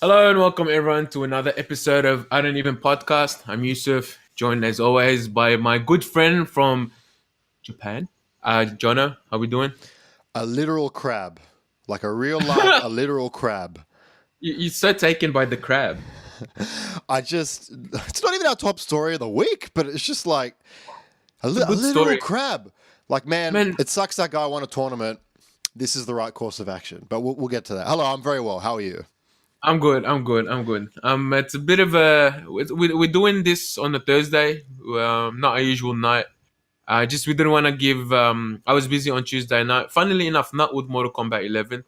Hello and welcome everyone to another episode of I Don't Even Podcast. I'm Youssef, joined as always by my good friend from Japan, Jonno. How we doing? A literal crab. Like a real life, a literal crab. You're so taken by the crab. It's not even our top story of the week, but it's just like a It's a good literal story. crab. Like, man, Man, it sucks that guy won a tournament. This is the right course of action, but we'll get to that. Hello, I'm very well. How are you? I'm good. It's a bit of we're doing this on a Thursday, not a usual night. Just we didn't want to give. I was busy on Tuesday night. Funnily enough, not with Mortal Kombat 11.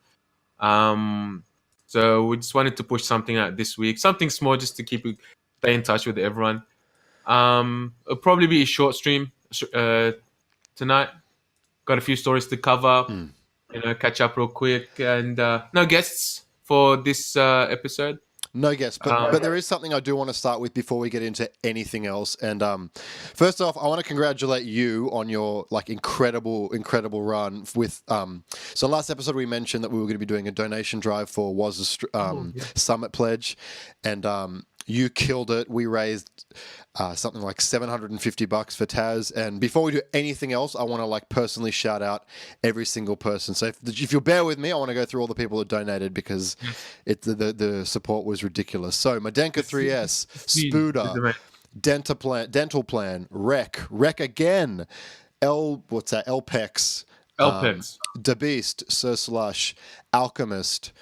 Um, so we just wanted to push something out this week, something small, just to stay in touch with everyone. It'll probably be a short stream tonight. Got a few stories to cover. Catch up real quick, and no guests for this episode. No guess, but there is something I do want to start with before we get into anything else. And first off, I want to congratulate you on your incredible run with. So last episode we mentioned that we were going to be doing a donation drive for Was Summit Pledge, and you killed it. We raised something like $750 for Taz. And before we do anything else, I want to personally shout out every single person. So if you'll bear with me, I want to go through all the people that donated because the support was ridiculous. So Madenka 3S, Spooder, Dental Plan, Rec again, Elpex, The Beast, Sir Slush, Alchemist,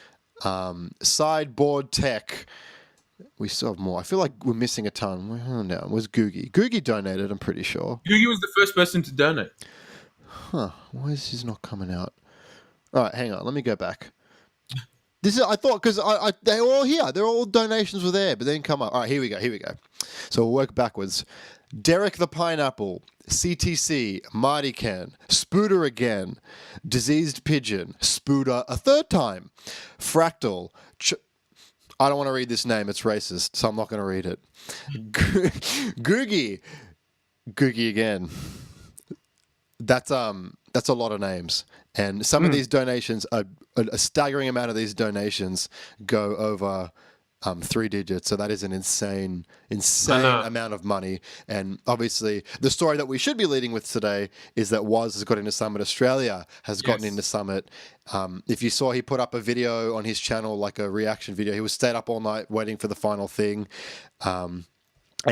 Sideboard Tech. We still have more. I feel like we're missing a ton. No, it was Googie. Googie donated, I'm pretty sure. Googie was the first person to donate. Huh. Why is this not coming out? All right, hang on. Let me go back. I thought, because they were all here. They're all donations were there, but they didn't come up. All right, here we go. So we'll work backwards. Derek the Pineapple, CTC, Marty Ken, Spooder again, Diseased Pigeon, Spooder a third time, Fractal, I don't want to read this name. It's racist, so I'm not going to read it. Googie again. That's a lot of names, and some of these donations, a staggering amount of these donations go over 3 digits. So that is an insane amount of money. And obviously, the story that we should be leading with today is that Woz has got into Summit. Australia has gotten into Summit. If you saw, he put up a video on his channel, like a reaction video. He was stayed up all night waiting for the final thing. And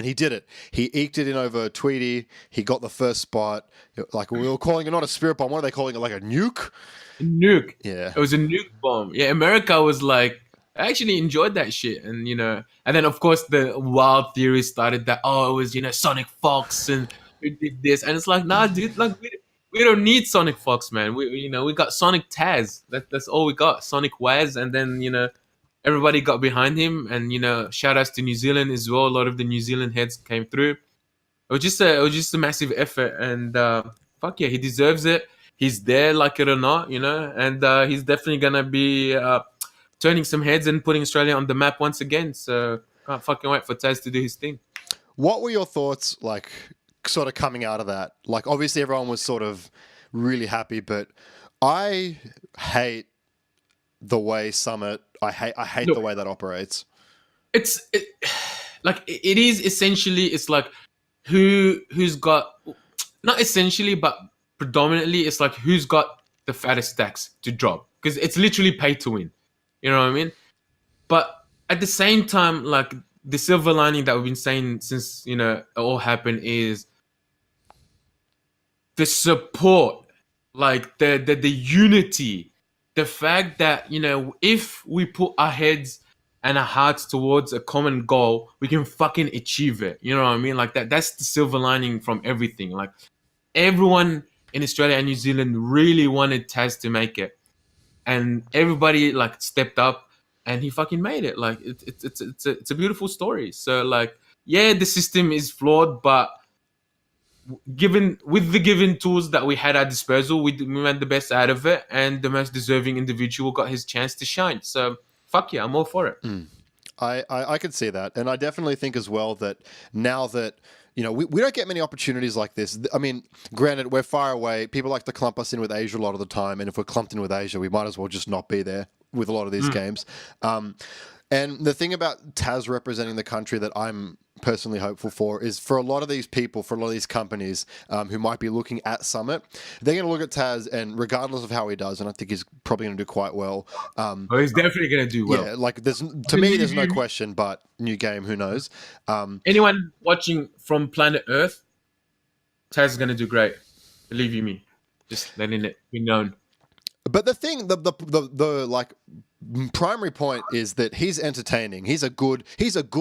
he did it. He eked it in over Tweety. He got the first spot. Like, we were calling it not a spirit bomb. What are they calling it? Like a nuke? Nuke. Yeah. It was a nuke bomb. Yeah, America was like, I actually enjoyed that shit. And, and then, of course, the wild theory started that, it was, Sonic Fox and we did this. And it's like, nah, dude, like, we don't need Sonic Fox, man. We got Sonic Taz. That's all we got. Sonic Waz. And then, everybody got behind him. And, shout outs to New Zealand as well. A lot of the New Zealand heads came through. It was just a massive effort. And fuck yeah, he deserves it. He's there, like it or not, and he's definitely going to be turning some heads and putting Australia on the map once again. So can't fucking wait for Taz to do his thing. What were your thoughts, sort of coming out of that? Like, obviously everyone was sort of really happy, but I hate the way Summit, I hate the way that operates. It is essentially, it's like who's got, not essentially, but predominantly, it's like who's got the fattest stacks to drop. Because it's literally pay to win. You know what I mean? But at the same time, like, the silver lining that we've been saying since, it all happened is the support, like the unity, the fact that, if we put our heads and our hearts towards a common goal, we can fucking achieve it. You know what I mean? Like that's the silver lining from everything. Like, everyone in Australia and New Zealand really wanted Taz to make it. And everybody stepped up, and he fucking made it. Like it's a beautiful story. So the system is flawed, but with the given tools that we had at disposal, we made the best out of it, and the most deserving individual got his chance to shine. So fuck yeah, I'm all for it. I could see that, and I definitely think as well that now that we don't get many opportunities like this. I mean, granted, we're far away. People like to clump us in with Asia a lot of the time, and if we're clumped in with Asia, we might as well just not be there with a lot of these games. And the thing about Taz representing the country that I'm personally hopeful for is for a lot of these people, for a lot of these companies who might be looking at Summit, they're going to look at Taz, and regardless of how he does, and I think he's probably going to do quite well. Oh, he's definitely gonna do well. Yeah, like to me, there's no question. But new game, who knows? Anyone watching from planet Earth, Taz is gonna do great. Believe you me. Just letting it be known. But the thing, the like primary point is that he's entertaining. He's a good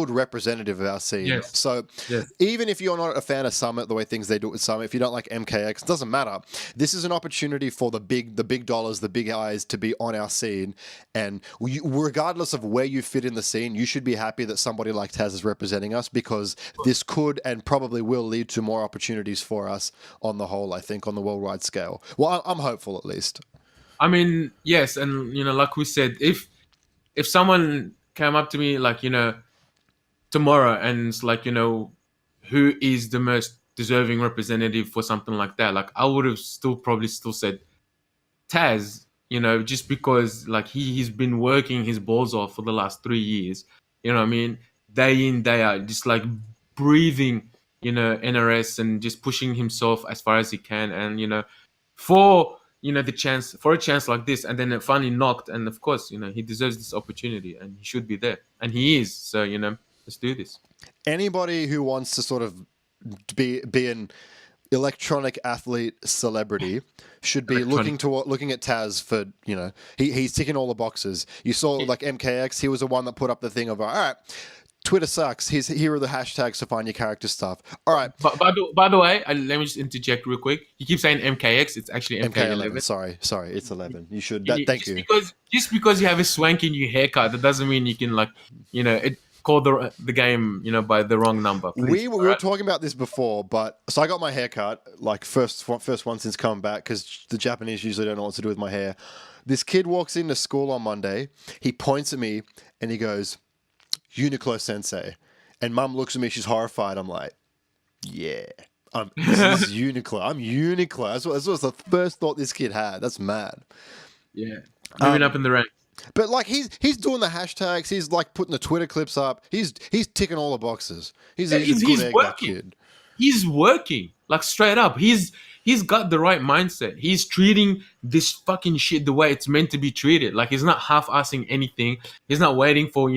representative of our scene. Yes. So Yes. even if you're not a fan of Summit, the way things they do it with Summit, if you don't like MKX, it doesn't matter. This is an opportunity for the big dollars, the big eyes to be on our scene, and regardless of where you fit in the scene, you should be happy that somebody like Taz is representing us, because this could and probably will lead to more opportunities for us on the whole. I think on the worldwide scale. Well, I'm hopeful at least. I mean, yes, and like we said, if someone came up to me like, tomorrow and it's like, who is the most deserving representative for something like that, like I would have probably still said Taz, just because like he's been working his balls off for the last 3 years, you know what I mean? Day in, day out, just like breathing, NRS and just pushing himself as far as he can. And, for, for a chance like this, and then it finally knocked. And of course, he deserves this opportunity and he should be there. And he is. So, let's do this. Anybody who wants to sort of be an electronic athlete celebrity should be looking at Taz for, he's ticking all the boxes. You saw like MKX, he was the one that put up the thing of, all right, Twitter sucks. Here are the hashtags to find your character stuff. All right. But by the way, let me just interject real quick. You keep saying MKX. It's actually MK11. Sorry. It's 11. You should. Thank you. Just because you have a swanky new haircut, that doesn't mean you can call the game by the wrong number. Please. We were talking about this before, but so I got my haircut like first one since coming back, because the Japanese usually don't know what to do with my hair. This kid walks into school on Monday. He points at me and he goes, "Uniqlo Sensei," and Mum looks at me. She's horrified. I'm like, "Yeah, this is Uniqlo. I'm Uniqlo." That was the first thought this kid had. That's mad. Yeah, moving up in the ranks. But like he's doing the hashtags. He's like putting the Twitter clips up. He's ticking all the boxes. He's a good egg, that kid. He's working like straight up. He's got the right mindset. He's treating this fucking shit the way it's meant to be treated. Like he's not half-assing anything. He's not waiting for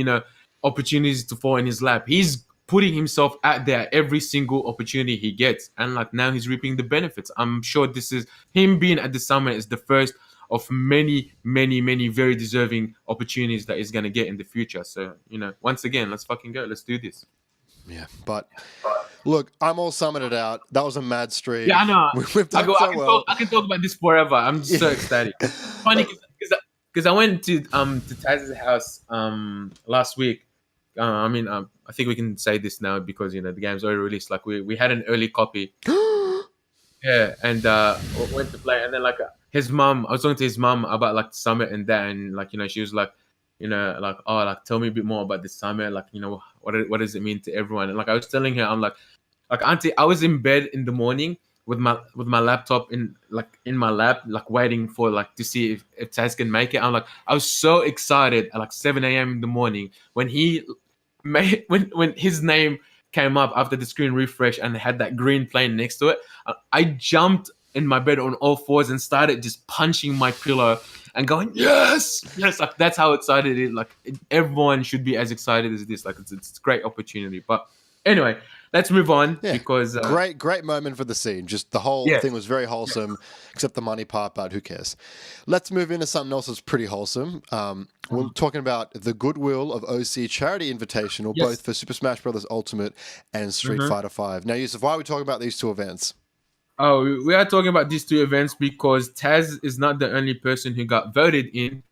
opportunities to fall in his lap. He's putting himself out there every single opportunity he gets, and like now he's reaping the benefits. I'm sure this is him being at the summit is the first of many very deserving opportunities that he's going to get in the future. So once again, let's fucking go. Let's do this. Yeah, but look, I'm all summited out. That was a mad stream. Yeah, I know. We've done well. I can talk about this forever. I'm just so ecstatic. Funny because I went to Taz's house last week. I think we can say this now because the game's already released. Like we had an early copy. Yeah, and went to play, and then like his mom. I was talking to his mom about like the summit and that, and like she was like, like, oh, like tell me a bit more about the summit. Like what does it mean to everyone? And like I was telling her, I'm like auntie, I was in bed in the morning with my laptop in my lap, like waiting for like to see if Taz can make it. I'm like, I was so excited at like 7 a.m. in the morning when he made when his name came up after the screen refresh and had that green plane next to it. I jumped in my bed on all fours and started just punching my pillow and going, yes. Like that's how excited it is. Like everyone should be as excited as this. Like it's a great opportunity. But anyway, let's move on because great moment for the scene. Just the whole thing was very wholesome, except the money part. But who cares? Let's move into something else that's pretty wholesome. We're talking about the Goodwill of OC Charity Invitational, both for Super Smash Bros. Ultimate and Street Fighter V. Now, Youssef, why are we talking about these two events? Oh, we are talking about these two events because Taz is not the only person who got voted in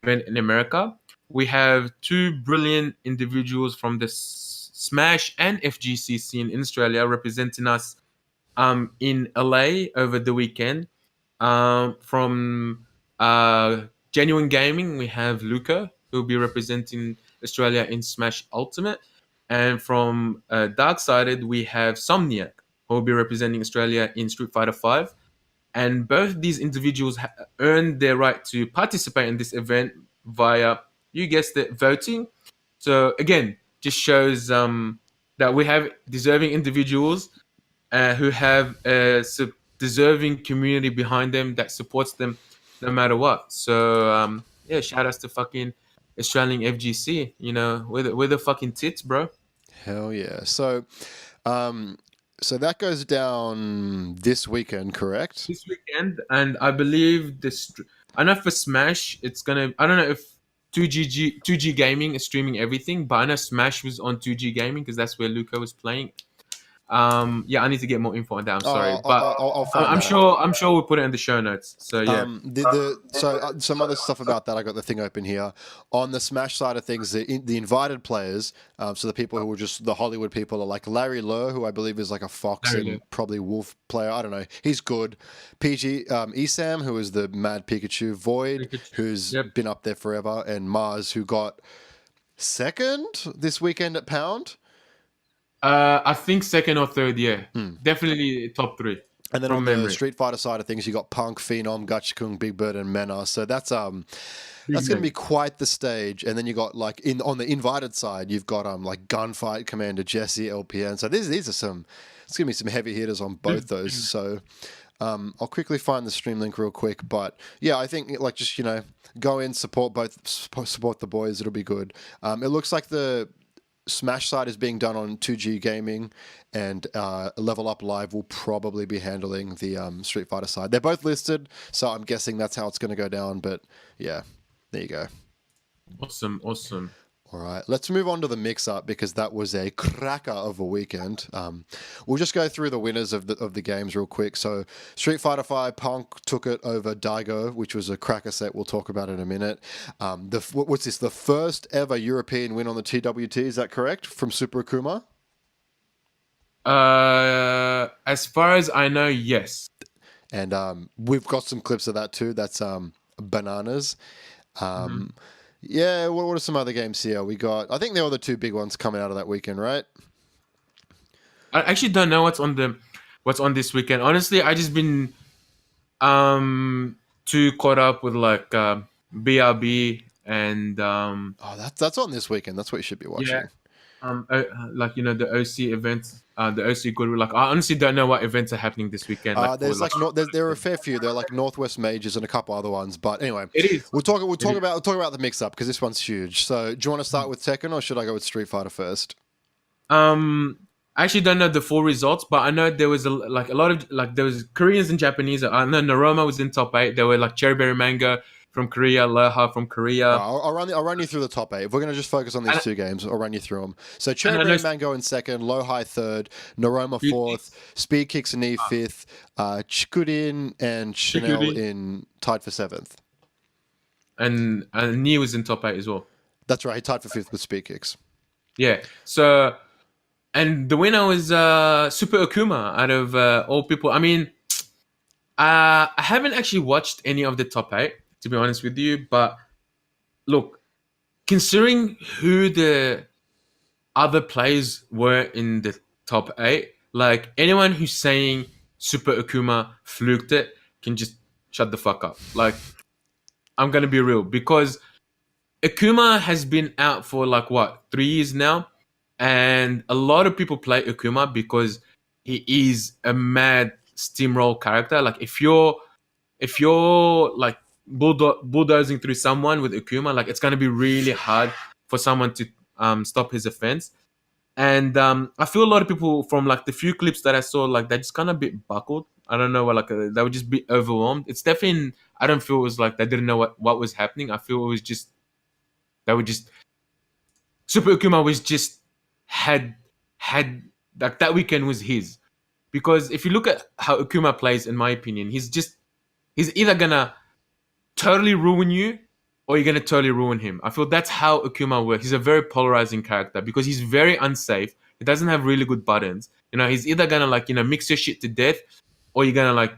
America. We have two brilliant individuals from the Smash and FGC scene in Australia representing us in LA over the weekend. From Genuine Gaming, we have Luca, who will be representing Australia in Smash Ultimate. And from Darksided, we have Somniac, who will be representing Australia in Street Fighter V. And both these individuals earned their right to participate in this event via, you guessed it, voting. So again, just shows that we have deserving individuals who have a deserving community behind them that supports them no matter what. So yeah, shout outs to fucking Australian FGC. You know, we're the fucking tits, bro. Hell yeah. Um, so that goes down this weekend, correct? This weekend, and I believe this. I know for Smash, it's gonna. I don't know if 2G Gaming is streaming everything, but I know Smash was on 2G Gaming because that's where Luca was playing. Yeah, I need to get more info on that. I'm sorry, but I'll find I'm that. sure. I'm sure we'll put it in the show notes. So yeah. Some other stuff about that. I got the thing open here on the Smash side of things. The invited players, so the people who were just the Hollywood people, are like Larry Lowe, who I believe is like a Fox Larry Lowe. and probably Wolf player. I don't know. He's good. PG Esam, who is the Mad Pikachu. Void, Pikachu. who's Yep. been up there forever, and Mars, who got second this weekend at Pound. I think second or third. Yeah, definitely top three. And then From on the memory. Street Fighter side of things, you got Punk, Phenom, Gachikung, Big Bird, and Mena. So that's going to be quite the stage. And then you got like on the invited side, you've got like Gunfight, Commander Jesse, LPN. So these are some. It's going to be some heavy hitters on both those. So I'll quickly find the stream link real quick. But yeah, I think like just go in, support the boys. It'll be good. It looks like the Smash side is being done on 2G Gaming, and Level Up Live will probably be handling the Street Fighter side. They're both listed, so I'm guessing that's how it's going to go down. But yeah, there you go. Awesome. All right, let's move on to the mix-up because that was a cracker of a weekend. We'll just go through the winners of the games real quick. So Street Fighter V, Punk took it over Daigo, which was a cracker set. We'll talk about it in a minute. What's this? The first ever European win on the TWT, is that correct? From Super Akuma? As far as I know, yes. And we've got some clips of that too. That's bananas. Yeah, what are some other games here? We got, I think they were the two big ones coming out of that weekend, right? I actually don't know what's on this weekend. Honestly, I just been too caught up with like BRB and That's on this weekend. That's what you should be watching. like the OC events, the OC good. Like I honestly don't know what events are happening this weekend. There are a fair few. There are like Northwest Majors and a couple other ones. But anyway, it is. We'll talk about the mix up because this one's huge. So do you want to start with Tekken or should I go with Street Fighter first? I actually don't know the full results, but I know there was a lot of there was Koreans and Japanese. I know Naroma was in top 8. There were like Cherryberry Mango from Korea, Leha from Korea. I'll run you through the top 8. If we're going to just focus on these two games, I'll run you through them. So Cherryberry Mango in second, Low-High third, Naroma fourth, Speed Kicks and Eve fifth, Chikurin and Chanel in tied for seventh. And Ni was in top 8 as well. That's right. He tied for fifth with Speed Kicks. Yeah. So, and the winner was Super Akuma out of all people. I mean, I haven't actually watched any of the top 8, to be honest with you. But look, considering who the other players were in the top 8, like anyone who's saying Super Akuma fluked it can just shut the fuck up. Like, I'm going to be real, because Akuma has been out for 3 years now, and a lot of people play Akuma because he is a mad steamroll character. Like if you're like bulldozing through someone with Akuma, it's going to be really hard for someone to stop his offense. And I feel a lot of people from the few clips that I saw, they're just kind of a bit buckled. I don't know, they would just be overwhelmed. It's definitely, I don't feel it was they didn't know what was happening. I feel it was just, they were just, Super Akuma was just, had that weekend was his. Because if you look at how Akuma plays, in my opinion, he's either gonna totally ruin you or you're gonna totally ruin him. I feel that's how Akuma works. He's a very polarizing character because he's very unsafe. He doesn't have really good buttons. He's either gonna mix your shit to death or you're gonna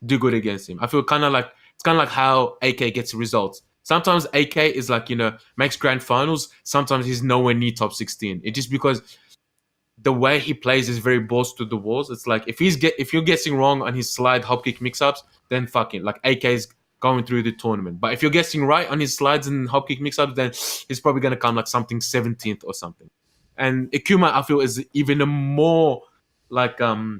do good against him. I feel it's kind of like how AK gets results. Sometimes AK is makes grand finals. Sometimes he's nowhere near top 16. It's just because the way he plays is very balls to the walls. It's if you're guessing wrong on his slide hop kick mix ups, then fucking AK is going through the tournament. But if you're guessing right on his slides and hop kick mix-ups, then he's probably going to come like something 17th or something. And Akuma, I feel, is even a more like more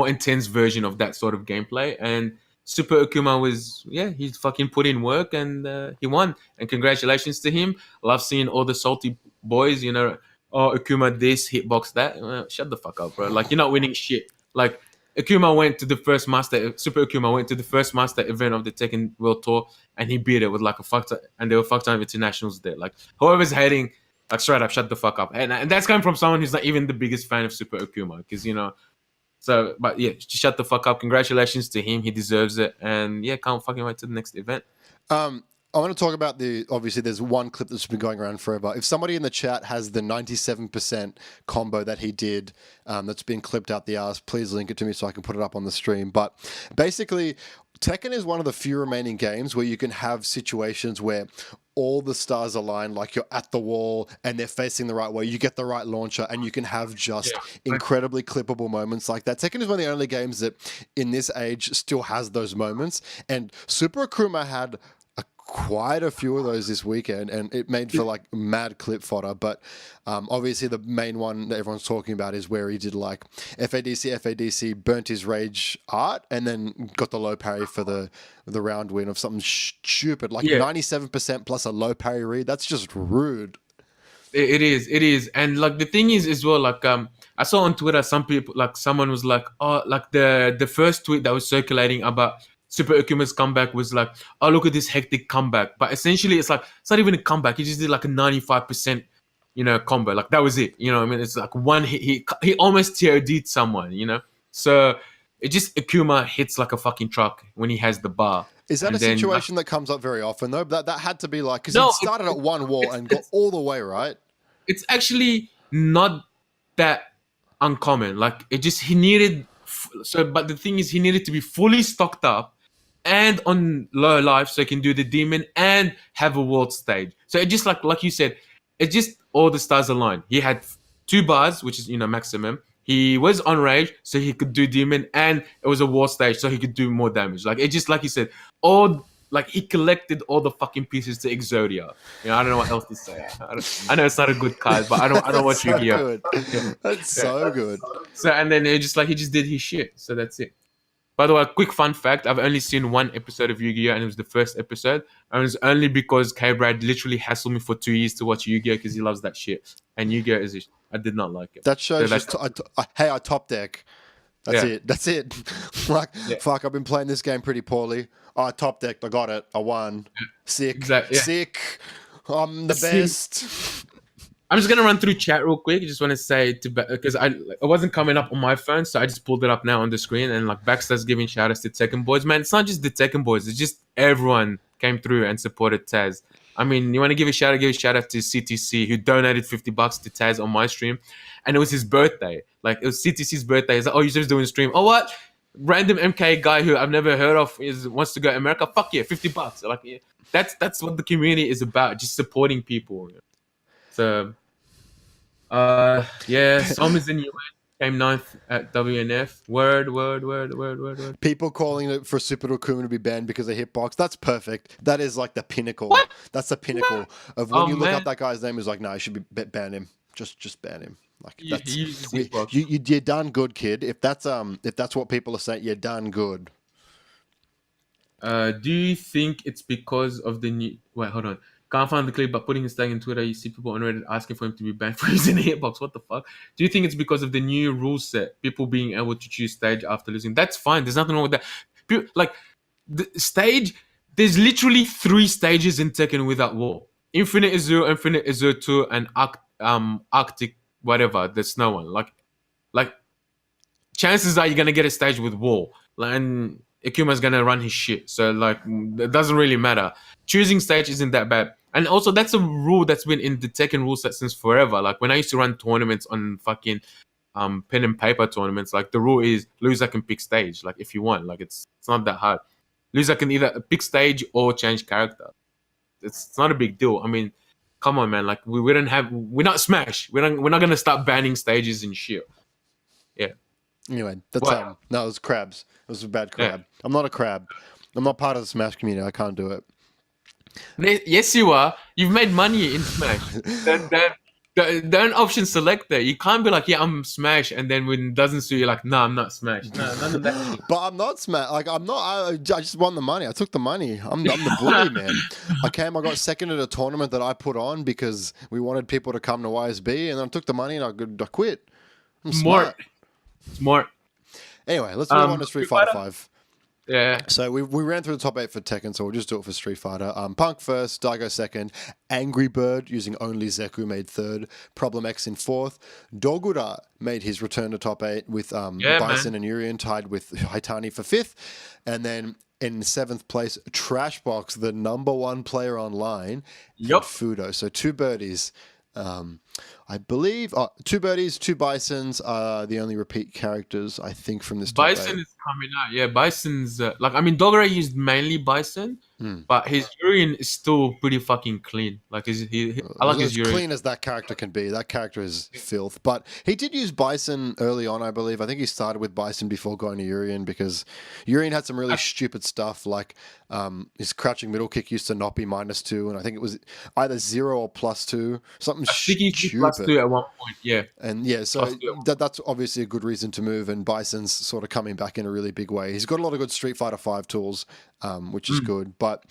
intense version of that sort of gameplay. And Super Akuma was, he's fucking put in work and he won. And congratulations to him. Love seeing all the salty boys, oh, Akuma this, hitbox that. Shut the fuck up, bro. Like, you're not winning shit. Like, Akuma went to the first master, Super Akuma went to the first master event of the Tekken World Tour and he beat it with like a fucked up, and there were fucked up internationals there. Like, whoever's hating, like, straight up, shut the fuck up. And that's coming from someone who's not even the biggest fan of Super Akuma, because, so, but yeah, shut the fuck up. Congratulations to him. He deserves it. And yeah, can't fucking wait to the next event. I want to talk about obviously there's one clip that's been going around forever. If somebody in the chat has the 97% combo that he did that's been clipped out the ass, please link it to me so I can put it up on the stream. But basically, Tekken is one of the few remaining games where you can have situations where all the stars align, like you're at the wall and they're facing the right way, you get the right launcher, and you can have just incredibly clippable moments like that. Tekken is one of the only games that in this age still has those moments, and Super Akuma had quite a few of those this weekend, and it made for like mad clip fodder. But obviously the main one that everyone's talking about is where he did like FADC, burnt his rage art, and then got the low parry for the round win of something stupid like 97% plus a low parry read. That's just rude. It is, and like the thing is as well, like I saw on Twitter some people, like someone was like, oh, like the first tweet that was circulating about Super Akuma's comeback was like, oh, look at this hectic comeback. But essentially, it's like, it's not even a comeback. He just did like a 95%, combo. Like, that was it. You know what I mean? It's like one hit. He almost TOD'd someone, So, it just, Akuma hits like a fucking truck when he has the bar. Is that a situation that comes up very often, though? That had to be like, because he started at one wall and got all the way, right? It's actually not that uncommon. Like, it just, he needed, but the thing is, he needed to be fully stocked up and on low life so he can do the demon and have a world stage. So it just like you said, it just all the stars aligned. He had 2 bars, which is maximum. He was on rage, so he could do demon, and it was a world stage, so he could do more damage. Like, it just, like you said, he collected all the fucking pieces to Exodia. I don't know what else to say. I know it's not a good card, but I don't watch Yu-Gi-Oh. That's so good. So, and then he just did his shit. So that's it. By the way, quick fun fact, I've only seen 1 episode of Yu-Gi-Oh! And it was the first episode. And it was only because K-Brad literally hassled me for 2 years to watch Yu-Gi-Oh! Because he loves that shit. And Yu-Gi-Oh! I did not like it. That shows hey, I top deck. That's it. Fuck, I've been playing this game pretty poorly. Oh, I top decked, I got it, I won. Sick. Exactly. Sick. I'm the best. I'm just gonna run through chat real quick. I just want to say because it wasn't coming up on my phone, so I just pulled it up now on the screen. And like Baxter's giving shout outs to Tekken Boys, man. It's not just the Tekken Boys; it's just everyone came through and supported Taz. I mean, you want to give a shout out to CTC who donated $50 to Taz on my stream, and it was his birthday. Like, it was CTC's birthday. He's like, oh, Youssef's doing a stream. Oh, what? Random MK guy who I've never heard of wants to go to America. Fuck yeah, $50. Like, that's what the community is about, just supporting people. So. Som is in US, came 9th at WNF. Word. People calling it for Super Akuma to be banned because of hitbox. That's perfect. That is like the pinnacle. What? That's the pinnacle of when you look up that guy's name. Is like, no, you should ban him. Just ban him. Like, you're done good, kid. If that's what people are saying, you're done good. Do you think it's because of the new? Wait, hold on. Can't find the clip, but putting his tag in Twitter, you see people on Reddit asking for him to be banned for using a hitbox. What the fuck? Do you think it's because of the new rule set? People being able to choose stage after losing. That's fine. There's nothing wrong with that. Like, the stage, there's literally 3 stages in Tekken without wall. Infinite is 0, Infinite is 0 2, and Arctic, whatever, the snow one. Like, chances are you're going to get a stage with wall. And Akuma's going to run his shit. So, like, it doesn't really matter. Choosing stage isn't that bad. And also, that's a rule that's been in the Tekken rule set since forever. Like, when I used to run tournaments on fucking pen and paper tournaments, like, the rule is loser can pick stage, like, if you want. Like, it's not that hard. Loser can either pick stage or change character. It's not a big deal. I mean, come on, man. Like, we're not Smash. We're not going to start banning stages and shit. Yeah. Anyway, that's no, it was crabs. It was a bad crab. Yeah. I'm not a crab. I'm not part of the Smash community. I can't do it. Yes, you are. You've made money in Smash. Don't option select there. You can't be like, yeah, I'm Smash, and then when it doesn't suit you, like, no, I'm not Smash. No, none of that shit. But I'm not Smash. Like I'm not. I just won the money. I took the money. I'm the bully, man. I got second at a tournament that I put on because we wanted people to come to YSB, and then I took the money and I quit. I'm Smart. Anyway, let's move on to Street Fighter 5. Yeah. So we ran through the top 8 for Tekken, so we'll just do it for Street Fighter. Punk first, Daigo second, Angry Bird using only Zeku made third, Problem X in fourth, Dogura made his return to top 8 with Bison and Urien tied with Haitani for fifth, and then in seventh place, Trashbox, the number one player online, and Fudo. So 2 birdies. I believe 2 birdies, 2 Bisons are the only repeat characters, I think, from this top Bison 8. is coming out. Yeah, Bison's Dogura used mainly Bison, but his Urien is still pretty fucking clean. Like I like his Urien. As clean as that character can be. That character is filth. But he did use Bison early on, I believe. I think he started with Bison before going to Urien because Urien had some really stupid stuff, like his crouching middle kick used to not be -2, and I think it was either 0 or +2, something stupid. +2 at one point, yeah. And yeah, so that's obviously a good reason to move, and Bison's sort of coming back in a really big way. He's got a lot of good Street Fighter 5 tools, which is good. But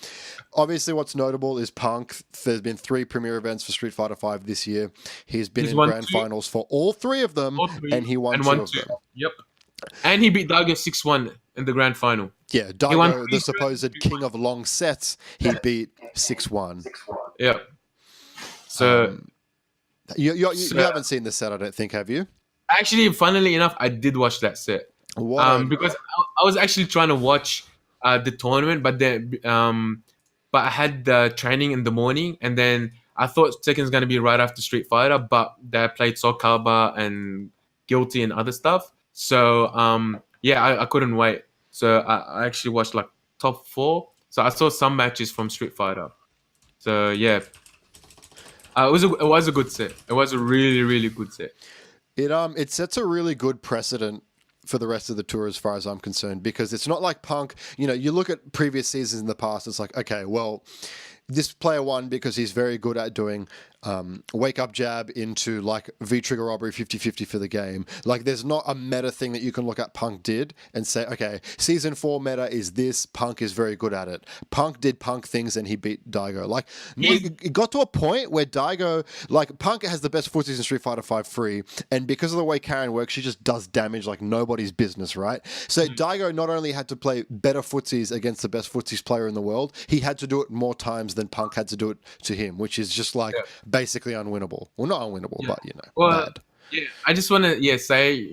obviously what's notable is Punk. There's been 3 premier events for Street Fighter 5 this year. He's been in grand finals for all 3 of them, and he won 2 of them. Yep. And he beat Daigo 6-1 in the grand final. Yeah, Daigo, the supposed king of long sets, he beat 6-1. Yep. So... You haven't seen the set, I don't think, have you? Actually, funnily enough, I did watch that set. Because I was actually trying to watch the tournament, but but I had the training in the morning, and then I thought Tekken's gonna be right after Street Fighter, but they played Soul Calibur and Guilty and other stuff. So I couldn't wait. So I actually watched like top 4. So I saw some matches from Street Fighter. So yeah. It was a good set. It was a really, really good set. It sets a really good precedent for the rest of the tour as far as I'm concerned, because it's not like Punk, you look at previous seasons in the past, it's like, okay, well, this player won because he's very good at doing wake up jab into like V-trigger robbery 50-50 for the game. Like there's not a meta thing that you can look at Punk did and say, okay, season 4 meta is this, Punk is very good at it. Punk did Punk things and he beat Daigo. Like it got to a point where Daigo, like Punk has the best footsies in Street Fighter 5 free, and because of the way Karen works, she just does damage like nobody's business, right? So Daigo not only had to play better footsies against the best footsies player in the world, he had to do it more times than Punk had to do it to him, which is just like basically unwinnable. Well, not unwinnable, but bad. Yeah, I just want to say,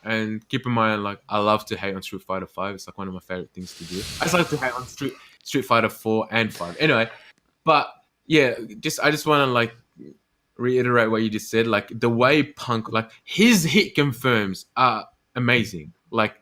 and keep in mind, like I love to hate on Street Fighter 5. It's like one of my favorite things to do. I just like to hate on Street Fighter 4 and 5. Anyway, but yeah, I just want to like reiterate what you just said. Like the way Punk, like his hit confirms are amazing. Like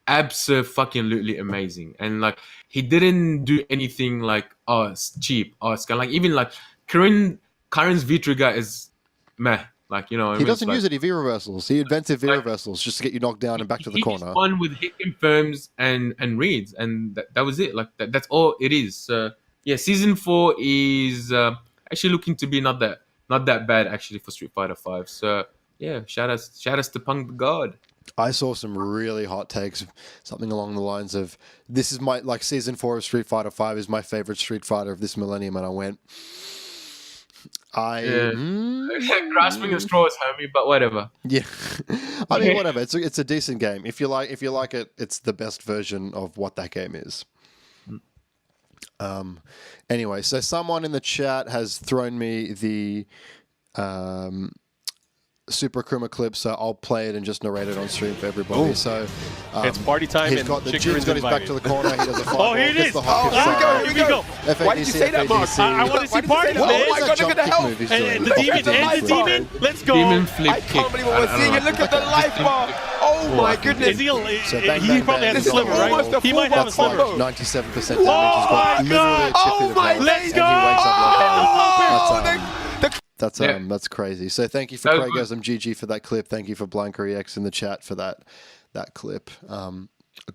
absolutely amazing. And like he didn't do anything like it's cheap, it's kind of like even like Karen's V-trigger is meh. Like, he doesn't use any V reversals. He invented V reversals just to get you knocked down and back to the corner. He won with hit confirms and reads, and that was it. Like that's all it is. So yeah, season 4 is actually looking to be not that bad actually for Street Fighter 5. So yeah, shout us to Punk the God. I saw some really hot takes, something along the lines of, this is my, like season 4 of Street Fighter 5 is my favorite Street Fighter of this millennium, and I went, grasping at straws, homie, but whatever. Yeah, I mean, whatever. It's a decent game. If you like it, it's the best version of what that game is. Anyway, so someone in the chat has thrown me the Super Kruma clip, so I'll play it and just narrate it on stream for everybody. Ooh. So it's party time. He's got his back to the corner. He does a fireball. Here it is. Here we go. Why did you say that, Mark? I want to see party, man. Oh my God, look at the health. And the demon. Let's go. Demon flip I can't believe what we're seeing. Look at the life bar. Oh my goodness. He probably has a sliver, right? He might have a sliver. 97% damage. Oh my God. Oh my. Let's go. That's crazy. So thank you for Craigosm GG for that clip. Thank you for Blanca EX in the chat for that clip.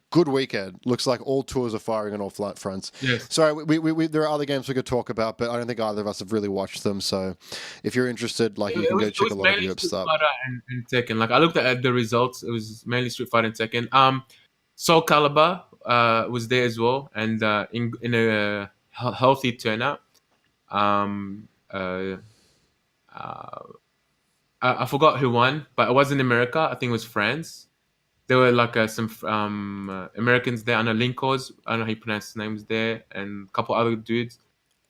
Good weekend. Looks like all tours are firing on all fronts. Yes. Sorry, we there are other games we could talk about, but I don't think either of us have really watched them. So if you're interested, like you can go check a lot of Europe Street stuff. Fighter and Tekken. Like I looked at the results. It was mainly Street Fighter and Tekken. Soul Calibur was there as well, and in a healthy turnout. I forgot who won, but it wasn't America. I think it was France. There were like some Americans there. I know Linkos. I don't know how you pronounce his names there, and a couple other dudes.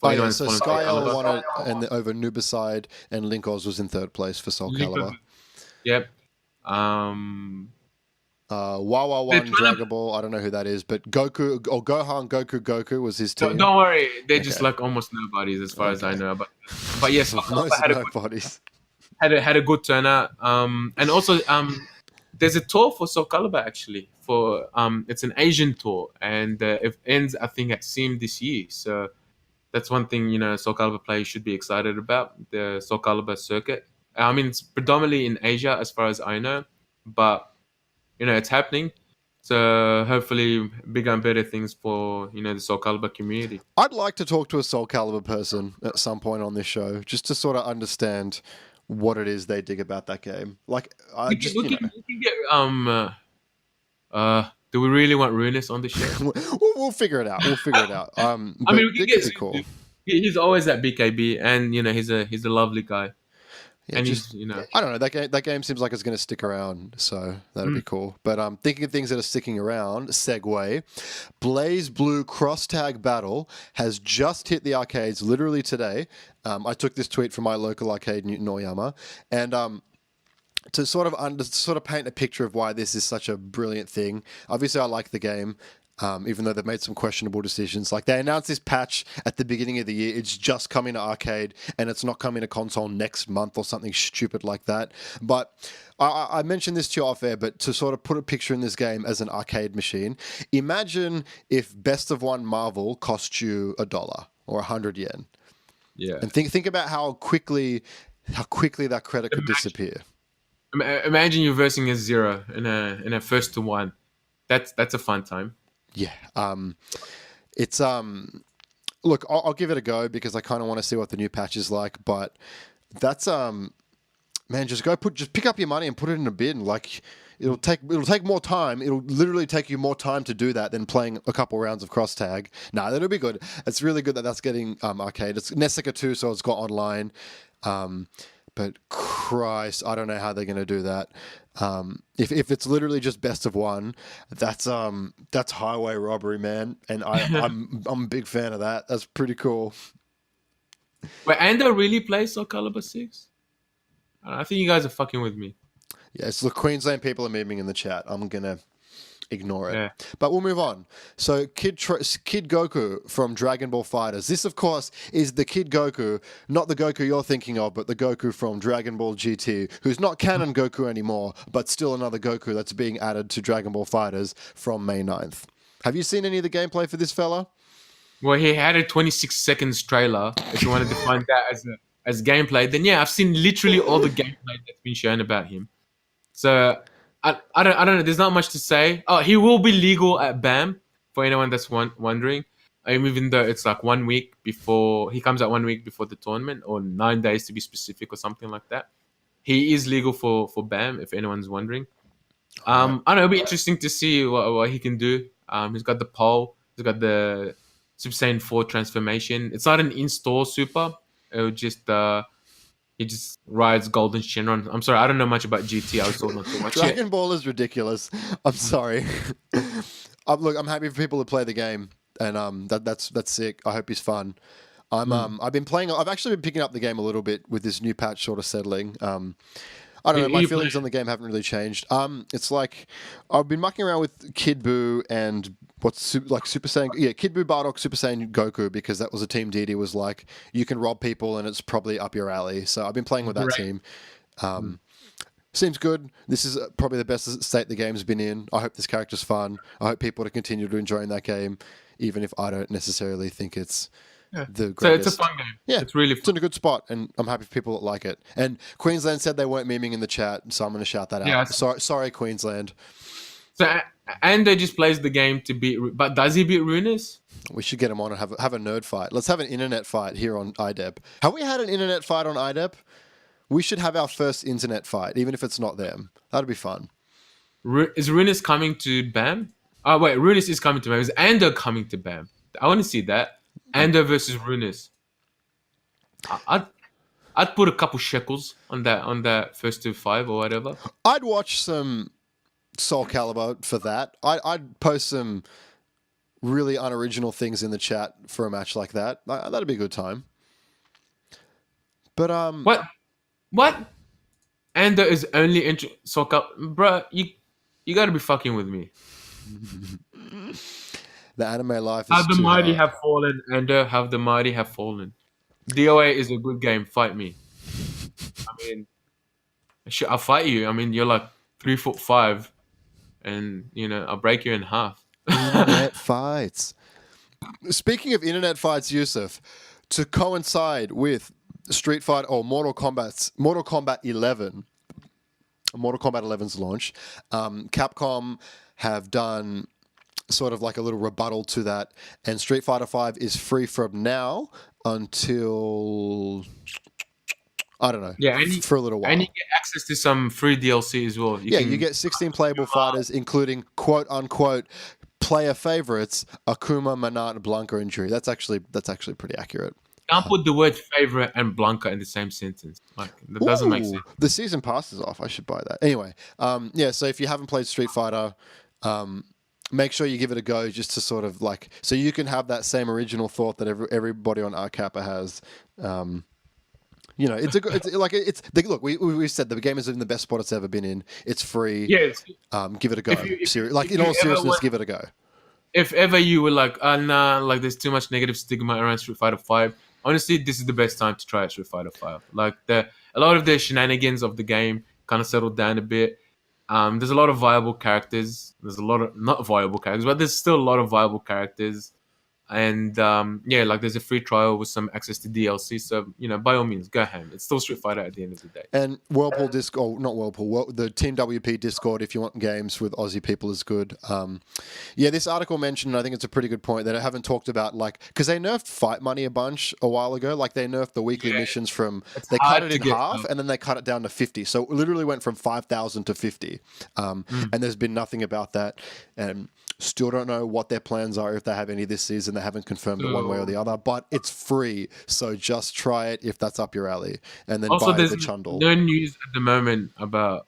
Oh yeah, so Skyl won it and over Nubicide, and Linkos was in third place for Soul Calibur. Yep. Wawa won Dragon Ball. I don't know who that is, but Goku or Gohan Goku was his team. Don't worry, they're just like almost nobodies as far as I know. But yes, had a good turnout. And also there's a tour for Soul Calibur actually. For it's an Asian tour, and it ends I think at SIM this year. So that's one thing Soul Calibur players should be excited about, the Soul Calibur circuit. I mean, it's predominantly in Asia as far as I know, but it's happening. So hopefully bigger and better things for the Soul Calibur community. I'd like to talk to a Soul Calibur person at some point on this show, just to sort of understand what it is they dig about that game. Like, we can get do we really want Ruinous on the show? We'll figure it out. I mean, we can get cool. He's always at BKB, and he's a lovely guy. Yeah, and just, I don't know. That game seems like it's going to stick around, so that'll be cool. But thinking of things that are sticking around, segue. Blaze Blue Cross Tag Battle has just hit the arcades literally today. I took this tweet from my local arcade, Newton Oyama, and to sort of paint a picture of why this is such a brilliant thing. Obviously, I like the game. Even though they've made some questionable decisions. Like, they announced this patch at the beginning of the year. It's just coming to arcade, and it's not coming to console next month or something stupid like that. But I mentioned this to you off air, but to sort of put a picture in this game as an arcade machine, imagine if Best of One Marvel cost you $1 or 100 yen. Yeah. And think about how quickly that credit could disappear. Imagine you're versing a zero in a first to one. That's a fun time. Yeah. It's look, I'll give it a go because I kind of want to see what the new patch is like, but that's man, just pick up your money and put it in a bin. Like, it'll take more time. It'll literally take you more time to do that than playing a couple rounds of cross tag. Nah, that'll be good. It's really good that that's getting arcade. It's Nessica 2, so it's got online. But Christ, I don't know how they're going to do that. If it's literally just Best of One, that's highway robbery, man. And I'm a big fan of that. That's pretty cool. Wait, and they really play Soul Calibur 6? I think you guys are fucking with me. Yes, look, Queensland people are memeing in the chat. I'm gonna ignore it. Yeah. But we'll move on. So Kid Goku from Dragon Ball FighterZ. This, of course, is the Kid Goku, not the Goku you're thinking of, but the Goku from Dragon Ball GT, who's not canon Goku anymore, but still another Goku that's being added to Dragon Ball FighterZ from May 9th. Have you seen any of the gameplay for this fella? Well, he had a 26 seconds trailer. If you wanted to find that as gameplay, then yeah, I've seen literally all the gameplay that's been shown about him. So I don't know. There's not much to say. Oh, he will be legal at BAM for anyone that's wondering. Even though it's like 1 week before he comes out, 1 week before the tournament, or 9 days to be specific, or something like that. He is legal for BAM if anyone's wondering. I don't know. It'll be interesting to see what he can do. He's got the pole. He's got the Super Saiyan 4 transformation. It's not an in-store super. It'll just he just rides Golden Shenron. I'm sorry, I don't know much about GT. I was told not to watch Dragon Ball is ridiculous. I'm sorry. Look, I'm happy for people to play the game, and that's sick. I hope he's fun. I've actually been picking up the game a little bit with this new patch sort of settling. I don't know. My feelings on the game haven't really changed. It's like I've been mucking around with Kid Buu and Super Saiyan. Yeah, Kid Buu, Bardock, Super Saiyan Goku, because that was a team Didi was like, you can rob people and it's probably up your alley. So I've been playing with that team. Seems good. This is probably the best state the game's been in. I hope this character's fun. I hope people to continue to enjoy that game, even if I don't necessarily think it's the greatest. So it's a fun game. Yeah, it's really fun. It's in a good spot, and I'm happy for people that like it. And Queensland said they weren't memeing in the chat, so I'm going to shout that out. Yeah, sorry, Queensland. So Ando just plays the game to beat, but does he beat Runis? We should get him on and have a nerd fight. Let's have an internet fight here on IDEP. Have we had an internet fight on IDEP? We should have our first internet fight, even if it's not them. That'd be fun. Is Runis coming to BAM? Oh wait, Runis is coming to BAM. Is Ando coming to BAM? I want to see that. Ando versus Runis. I'd put a couple shekels on that first 2-5 or whatever. I'd watch some Soul Calibur for that. I'd post some really unoriginal things in the chat for a match like that. That'd be a good time. But What? Ando is only Soul Calibur, bruh. You gotta be fucking with me. The anime life is Have the too mighty hard. have fallen, Ando. Have the mighty have fallen. DOA is a good game. Fight me. I mean, I'll fight you. I mean, you're like 3'5", and I'll break you in half. Internet fights. Speaking of internet fights, Youssef, to coincide with Street Fighter or Mortal Kombat 11, Mortal Kombat 11's launch, Capcom have done sort of like a little rebuttal to that, and Street Fighter 5 is free from now until I don't know. Yeah, for a little while. And you get access to some free DLC as well. You get 16 playable fighters, including quote unquote player favorites Akuma, Manat, Blanca, and Juri. That's actually pretty accurate. Can't put the word favorite and Blanca in the same sentence. Like that doesn't make sense. The season pass is off. I should buy that. Anyway, so if you haven't played Street Fighter, make sure you give it a go just to sort of like, so you can have that same original thought that everybody on RCappa has. Look, we said the game is in the best spot it's ever been in. It's free. Yeah. Give it a go. In all seriousness, give it a go. If ever you were like, nah, like there's too much negative stigma around Street Fighter 5, honestly, this is the best time to try Street Fighter 5. Like a lot of the shenanigans of the game kind of settled down a bit. There's a lot of viable characters. There's a lot of not viable characters, but there's still a lot of viable characters. And there's a free trial with some access to DLC. So by all means, go ham. It's still Street Fighter at the end of the day. And Whirlpool Discord, not Whirlpool, the Team WP Discord, if you want games with Aussie people, is good. This article mentioned, I think it's a pretty good point that I haven't talked about, like, because they nerfed fight money a bunch a while ago. Like they nerfed the weekly missions they cut it in half and then they cut it down to 50. So it literally went from 5,000 to 50. And there's been nothing about that. And still don't know what their plans are if they have any this season. They haven't confirmed it one way or the other, but it's free, so just try it if that's up your alley, and then also, buy there's the Chundle. No news at the moment about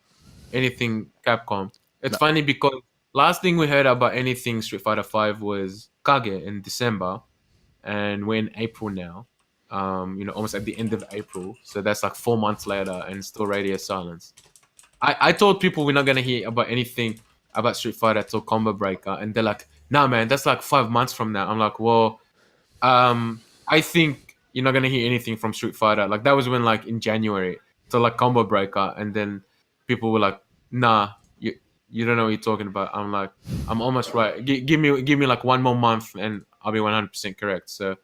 anything Capcom. It's funny because last thing we heard about anything Street Fighter 5 was Kage in December, and we're in April now. Almost at the end of April, so that's like 4 months later, and still radio silence. I told people we're not gonna hear about anything about Street Fighter till Combo Breaker, and they're like, nah man, that's like 5 months from now. I'm like, well, I think you're not gonna hear anything from Street Fighter. Like that was when like in January, so like Combo Breaker, and then people were like, nah, you don't know what you're talking about. I'm like, I'm almost right. Give me like 1 more month and I'll be 100% correct. So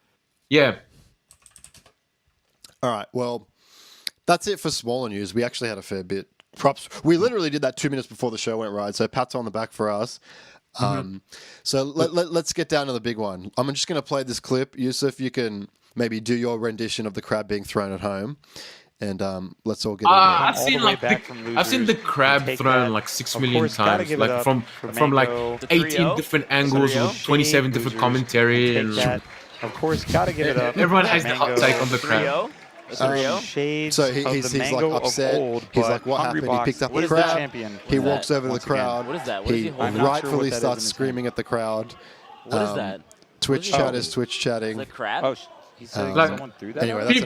yeah. All right, well, that's it for smaller news. We actually had a fair bit. Props. We literally did that 2 minutes before the show went right, so pats on the back for us. So let's get down to the big one. I'm just going to play this clip. Youssef, you can maybe do your rendition of the crab being thrown at home, and let's all get in there. I've seen the crab thrown like 6 million times, like from like 18 different angles with 27 different commentary, and of course, gotta give it up. Everyone has the hot take on the crab. Shades so he's like upset. Old, he's like, what happened? He picked up the crab. He walks over to the crowd. What is that? He rightfully starts screaming at the crowd. What is that? Twitch chat is Twitch chatting. Is it crab? Oh, he said someone threw that. Anyway,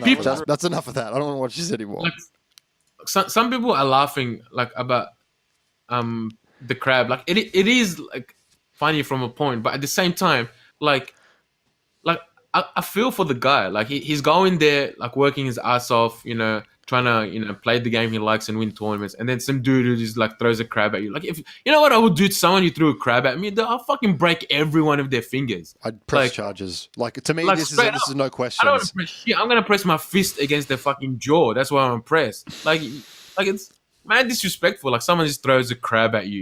that's enough of that. I don't want to watch this anymore. Like, some people are laughing like about the crab. Like it is like funny from a point, but at the same time, like I feel for the guy. Like he's going there, like working his ass off, trying to, play the game he likes and win tournaments. And then some dude who just like throws a crab at you. Like if you know what I would do to someone who threw a crab at me, I'll fucking break every one of their fingers. I'd press charges. Like to me, this is no question. I don't want to press shit. I'm gonna press my fist against their fucking jaw. That's why I'm pressed. Like it's man disrespectful. Like someone just throws a crab at you,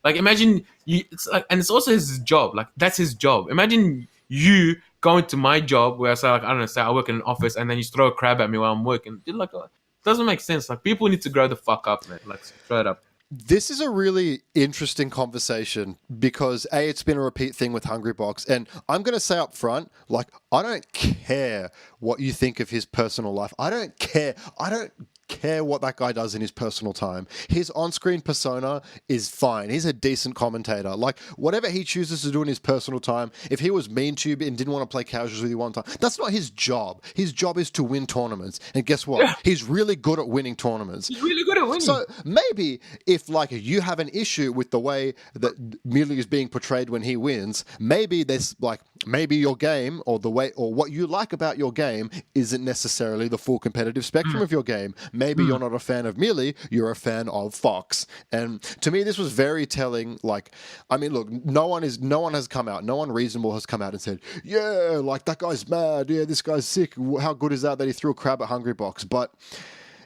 Like imagine you, it's like, and it's also his job. Like that's his job. Imagine you going to my job where I say like I don't know, say I work in an office, and then you throw a crab at me while I'm working. Dude, like it doesn't make sense. Like people need to grow the fuck up, man. Like straight up. This is a really interesting conversation because it's been a repeat thing with Hungry Box, and I'm going to say up front, like I don't care what you think of his personal life. I don't care. I don't care what that guy does in his personal time. His on-screen persona is fine. He's a decent commentator. Like whatever he chooses to do in his personal time, if he was mean to you and didn't want to play casuals with you one time, that's not his job. His job is to win tournaments. And guess what? Yeah. He's really good at winning tournaments. He's really good at winning. So maybe if like you have an issue with the way that Mealy is being portrayed when he wins, maybe there's like maybe your game or the way or what you like about your game isn't necessarily the full competitive spectrum of your game. Maybe you're not a fan of Mealy, you're a fan of Fox. And to me this was very telling. Like I mean look, no one has come out, no one reasonable has come out and said, yeah, like that guy's mad, yeah, this guy's sick, how good is that he threw a crab at Hungry Box? But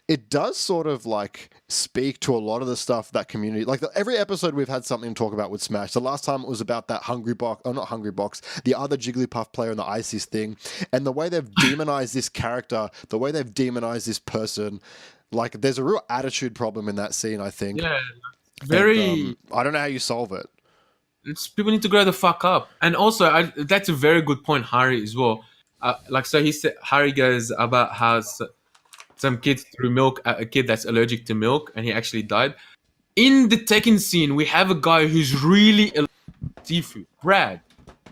it does sort of like speak to a lot of the stuff that community, like every episode we've had something to talk about with Smash. The last time it was about that Hungry Box, or not Hungry Box, the other Jigglypuff player in the ISIS thing, and the way they've demonized this character, the way they've demonized this person, like there's a real attitude problem in that scene, I think. Yeah, very. And, I don't know how you solve it. People need to grow the fuck up, and also that's a very good point, Harry, as well. Like so, he said Harry goes about how some kids threw milk at a kid that's allergic to milk, and he actually died. In the Tekken scene, we have a guy who's really allergic to seafood. Brad,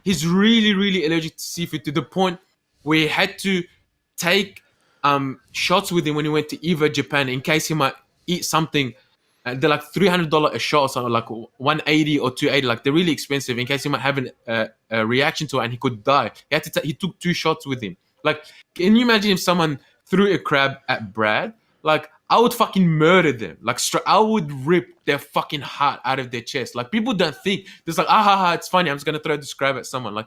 he's really, really allergic to seafood to the point where he had to take shots with him when he went to Eva, Japan, in case he might eat something. They're like $300 a shot or something, like 180 or 280. Like they're really expensive in case he might have a reaction to it and he could die. He took 2 shots with him. Like, can you imagine if someone threw a crab at Brad? Like, I would fucking murder them. Like, I would rip their fucking heart out of their chest. Like, people don't think. It's like, it's funny. I'm just gonna throw this crab at someone. Like,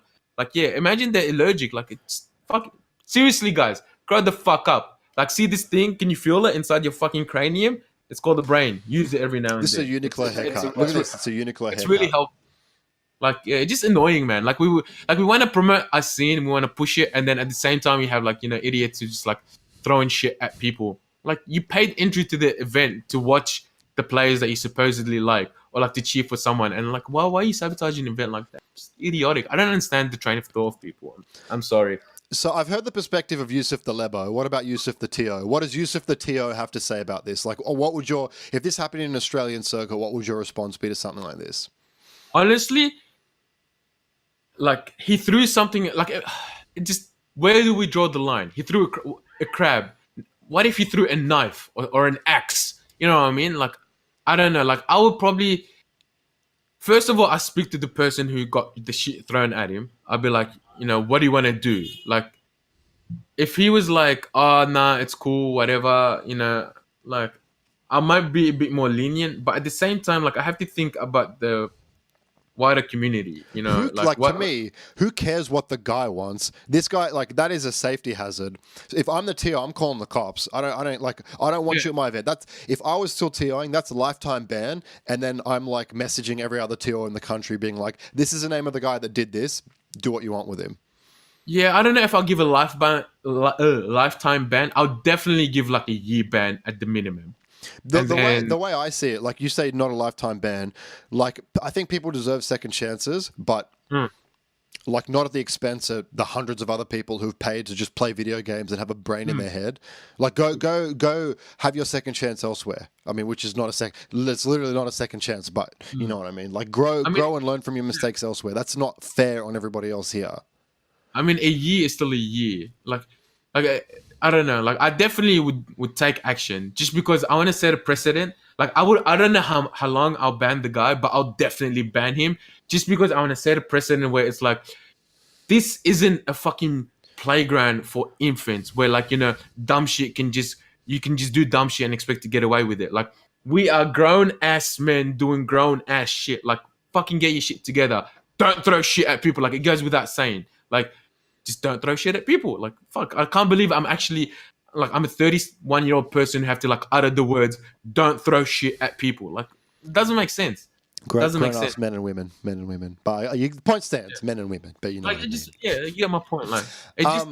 yeah. Imagine they're allergic. Like, it's fucking seriously, guys. Grow the fuck up. Like, see this thing? Can you feel it inside your fucking cranium? It's called the brain. Use it every now and then. This is a Uniqlo haircut. Look at this. It's a Uniqlo haircut. It's really helpful. Like, yeah, it's just annoying, man. Like we want to promote our scene, we want to push it, and then at the same time we have like, you know, idiots who just like throwing shit at people. Like, you paid entry to the event to watch the players that you supposedly like, or like to cheer for someone, and like, why are you sabotaging an event like that? It's idiotic. I don't understand the train of thought of people. I'm sorry. So I've heard the perspective of Youssef the Lebo. What about Youssef the TO? What does Youssef the TO have to say about this? Like, or what would if this happened in an Australian circle, what would your response be to something like this? Honestly, like, he threw something, like, it just, where do we draw the line? He threw a crab. What if he threw a knife or an axe? You know what I mean? Like, I don't know. Like, I would probably, first of all, I speak to the person who got the shit thrown at him. I'd be like, you know, what do you want to do? Like, if he was like, oh, nah, it's cool, whatever, you know, like, I might be a bit more lenient. But at the same time, like, I have to think about the wider community, you know. To me, who cares what the guy wants? This guy, like, that is a safety hazard. If I'm the TO, I'm calling the cops. I don't want you at my event. That's, if I was still TOing, that's a lifetime ban. And then I'm like messaging every other TO in the country being like, this is the name of the guy that did this. Do what you want with him. Yeah, I don't know if I'll give a lifetime ban. I'll definitely give like a year ban at the minimum. The way I see it, like you say, not a lifetime ban. Like, I think people deserve second chances, but like not at the expense of the hundreds of other people who've paid to just play video games and have a brain in their head. Like, go have your second chance elsewhere. I mean, which is not it's literally not a second chance, but you know what I mean? Like, grow and learn from your mistakes elsewhere. That's not fair on everybody else here. I mean, a year is still a year. Like I don't know. Like, I definitely would take action just because I want to set a precedent. Like, I don't know how long I'll ban the guy, but I'll definitely ban him just because I want to set a precedent where it's like, this isn't a fucking playground for infants where, like, you know, dumb shit you can just do dumb shit and expect to get away with it. Like, we are grown ass men doing grown ass shit. Like, fucking get your shit together. Don't throw shit at people. Like, it goes without saying. Like, just don't throw shit at people. Like, fuck, I can't believe I'm a 31-year-old person who have to like utter the words, don't throw shit at people. Like, it doesn't make sense. Doesn't make Grown sense. ass men and women. But point stands, men and women. But you know, Like what I it just mean. you get my point. Like it just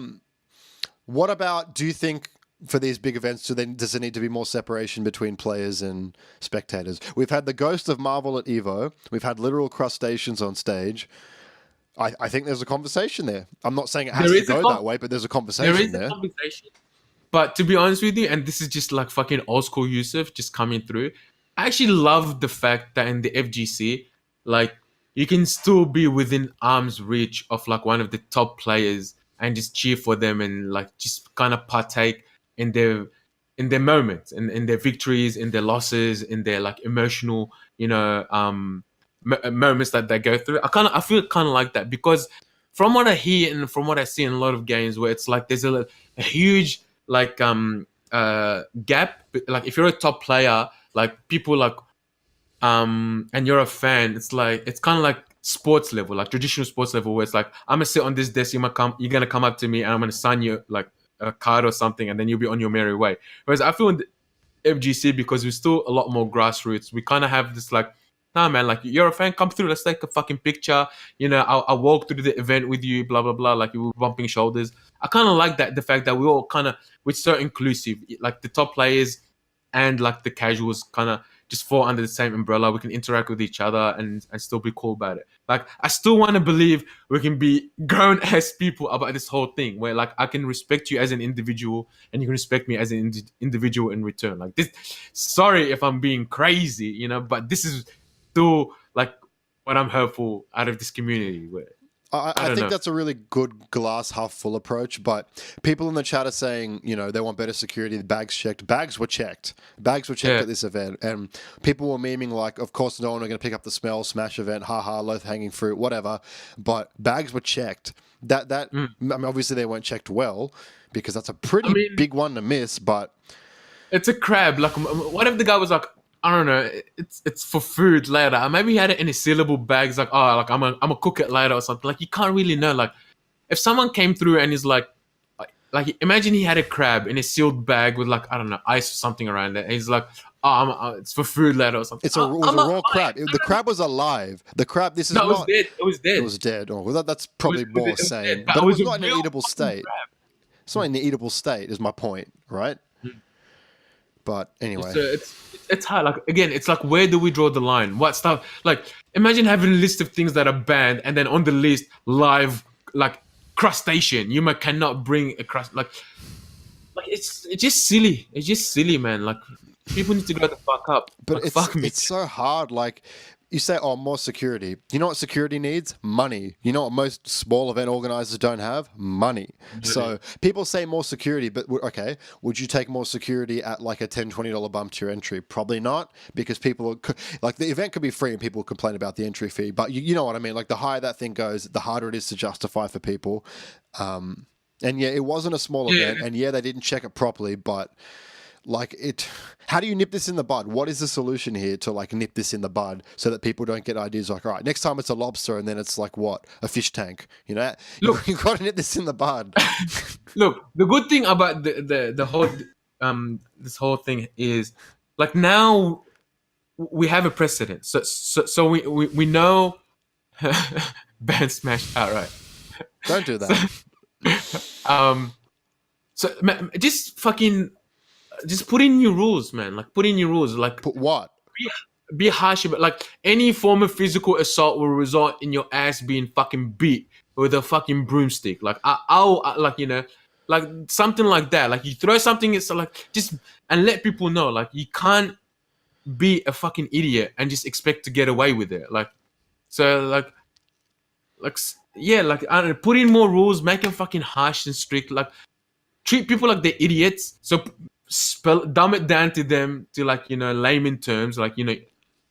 What about? Do you think for these big events, does there need to be more separation between players and spectators? We've had the Ghost of Marvel at Evo. We've had literal crustaceans on stage. I think there's a conversation there. I'm not saying it has there to is a go con- that way, but there's a there conversation is a there. conversation. But to be honest with you, and this is just like fucking old school Youssef just coming through. I actually love the fact that in the FGC, like you can still be within arm's reach of like one of the top players and just cheer for them and like just kind of partake in their moments and in their victories, in their losses, in their like emotional, moments that they go through. I feel kind of like that because from what I hear and from what I see in a lot of games where it's like there's a huge like gap. Like if you're a top player, like people like and you're a fan, it's like it's kind of like sports level, like traditional sports level, where it's like I'm gonna sit on this desk, you're gonna come up to me, and I'm gonna sign you like a card or something, and then you'll be on your merry way. Whereas I feel in the FGC, because we're still a lot more grassroots, we kind of have this like, nah, man, like you're a fan, come through, let's take a fucking picture. I'll walk through the event with you, blah blah blah. Like you were bumping shoulders. I kind of like that, the fact that we're so inclusive, like the top players and like the casuals kind of just fall under the same umbrella. We can interact with each other and still be cool about it. Like I still want to believe we can be grown ass people about this whole thing, where like I can respect you as an individual and you can respect me as an individual in return. Like this, sorry if I'm being crazy, but this is still like what I'm hopeful out of this community. Where I don't think know. that's a really good glass half full approach, but people in the chat are saying, they want better security, the bags checked. Bags were checked. Bags were checked Yeah. at this event, and people were memeing like, of course no one are going to pick up the smell, smash event, haha, low-hanging fruit, whatever, but bags were checked. I mean, obviously they weren't checked well, because that's a pretty big one to miss, but... It's a crab. Like, what if the guy was like, I don't know, it's for food later. Maybe he had it in his sealable bags, like, oh, like I'm gonna cook it later or something. Like, you can't really know. Like, if someone came through and is like imagine he had a crab in a sealed bag with like, I don't know, ice or something around it. And he's like, oh, it's for food later or something. It was a raw crab. The crab was alive. The crab, this is no, it not... was dead. It was dead. It was dead. Oh, well, that's probably was more dead, saying. but But it it was was a not in an real eatable fucking state. crab. It's not in an eatable state, is my point, right? But anyway. So it's hard. Like again, it's like, where do we draw the line? What stuff? Like imagine having a list of things that are banned, and then on the list, live like crustacean. You cannot bring a crust. Like it's just silly. It's just silly, man. Like people need to grow the fuck up. But Like, fuck me. it's so hard. Like you say, oh, more security. You know what security needs? Money. You know what most small event organizers don't have? Money. So people say more security, but okay, would you take more security at like a $10, $20 bump to your entry? Probably not, because people like the event could be free and people complain about the entry fee. But you know what I mean? Like the higher that thing goes, the harder it is to justify for people. And yeah, it wasn't a small event, and yeah, they didn't check it properly, but like how do you nip this in the bud? What is the solution here to like nip this in the bud so that people don't get ideas like, all right, next time it's a lobster, and then it's like what, a fish tank? Look, you got to nip this in the bud. Look, the good thing about the whole this whole thing is like now we have a precedent. So we know ban smash outright. Don't do that. So just put in new rules, man. Like put in new rules. Like But what? be harsh about, like, any form of physical assault will result in your ass being fucking beat with a fucking broomstick. Like I'll like like something like that. Like you throw something, it's like just and let people know, like you can't be a fucking idiot and just expect to get away with it. Like so yeah, like I don't know, put in more rules, make them fucking harsh and strict. Like treat people like they're idiots. So dumb it down to them to like layman terms, like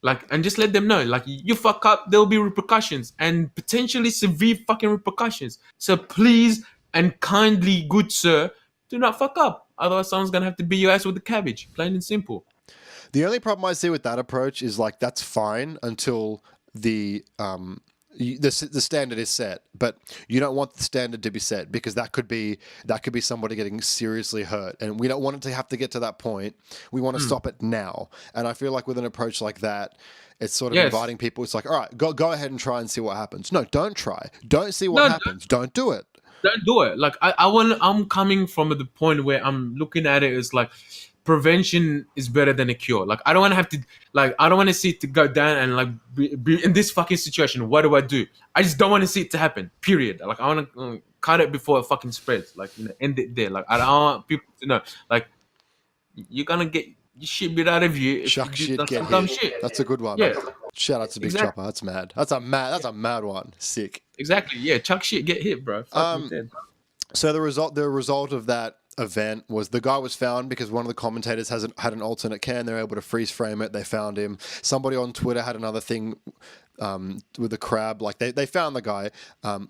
like, and just let them know, like, you fuck up, there'll be repercussions and potentially severe fucking repercussions. So please and kindly, good sir, do not fuck up. Otherwise, someone's gonna have to beat your ass with a cabbage, plain and simple. The only problem I see with that approach is like that's fine until the standard is set, but you don't want the standard to be set because that could be somebody getting seriously hurt, and we don't want it to have to get to that point. We want to stop it now. And I feel like with an approach like that, It's sort of Yes. inviting people. It's like, all right, go ahead and try and see what happens. No, don't try. Don't see what No, happens. Don't do it. Don't do it. Like I'm coming from the point where I'm looking at it as like prevention is better than a cure. Like I don't want to have to I don't want to see it to go down and like be in this fucking situation. What do I do? I just don't want to see it to happen. Period. Like I want to cut it before it fucking spreads. Like end it there. Like I don't want people to know. Like you're gonna get your shit beat out of you. If Chuck you do shit, get dumb hit. shit. That's a good one. Yeah. Shout out to Big Exactly. Chopper. That's mad. That's a mad one. Sick. Exactly. Yeah. Chuck shit, get hit, bro. Fucking dead. So the result of that event was the guy was found because one of the commentators had an alternate can. They're able to freeze frame it. They found him. Somebody on Twitter had another thing with the Krab. Like they found the guy.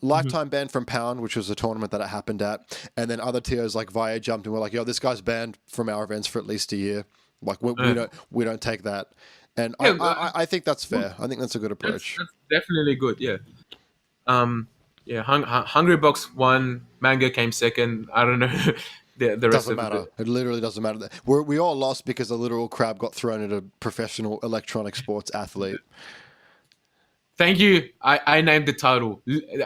Lifetime ban from Pound, which was a tournament that it happened at. And then other tiers like VIA jumped and were like, yo, this guy's banned from our events for at least a year. Like we don't take that. And Yeah, I think that's fair. I think that's a good approach. That's definitely good. Yeah. Yeah. Hungry Box won. Mango came second. I don't know. the rest Doesn't of matter. It literally doesn't matter. We all lost because a literal Krab got thrown at a professional electronic sports athlete. Thank you. I named the title.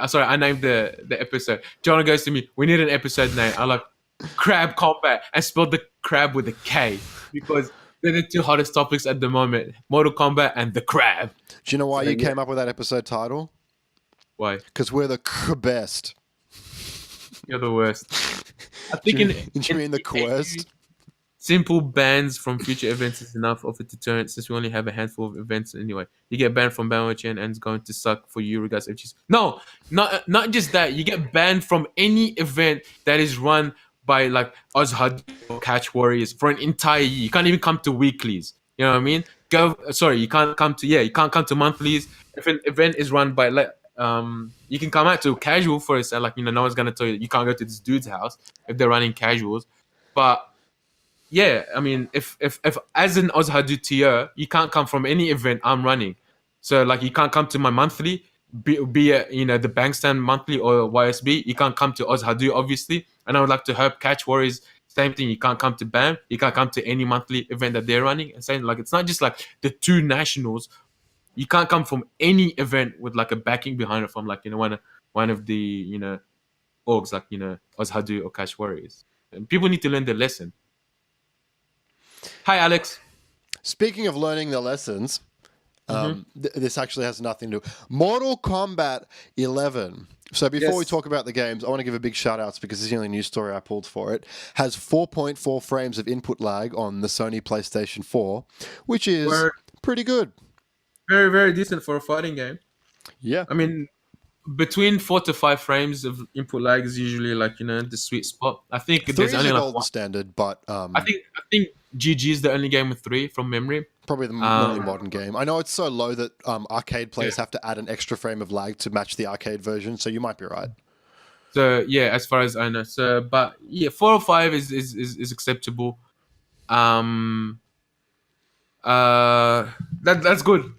Sorry, I named the episode. Jonno goes to me, we need an episode name. I like Krab Kombat and spelled the Krab with a K because they're the two hottest topics at the moment. Mortal Kombat and the Krab. Do you know why you came up with that episode title? Why? Because we're the best. You're the worst. I think you mean the quest? Simple bans from future events is enough of a deterrent since we only have a handful of events anyway. You get banned from Banwatch and it's going to suck for you regardless of just no, not just that. You get banned from any event that is run by like Ozhud or Catch Warriors for an entire year. You can't even come to weeklies. You know what I mean? You can't come to monthlies. If an event is run by you can come out to casual first, and no one's gonna tell you can't go to this dude's house if they're running casuals. But yeah, I mean, if as an Ozhadu tier, you can't come from any event I'm running. So you can't come to my monthly, be it the Bankstand monthly or YSB. You can't come to Ozhadu obviously, and I would like to help Catch Warriors. Same thing. You can't come to BAM. You can't come to any monthly event that they're running. And saying it's not just the two nationals. You can't come from any event with a backing behind it from one of the orgs Ozhadu or Catch Warriors. And people need to learn the lesson. Hi, Alex. Speaking of learning the lessons, this actually has nothing to do. Mortal Kombat 11. So before we talk about the games, I want to give a big shout outs because this is the only news story I pulled for it. Has 4.4 frames of input lag on the Sony PlayStation 4, which is pretty good. Very, very decent for a fighting game. Yeah. I mean, between 4 to 5 frames of input lag is usually the sweet spot. I think there's only golden standard, but I think GG is the only game with 3 from memory. Probably the only modern game. I know it's so low that arcade players have to add an extra frame of lag to match the arcade version, so you might be right. So yeah, as far as I know. So but yeah, 4 or 5 is acceptable. That's good.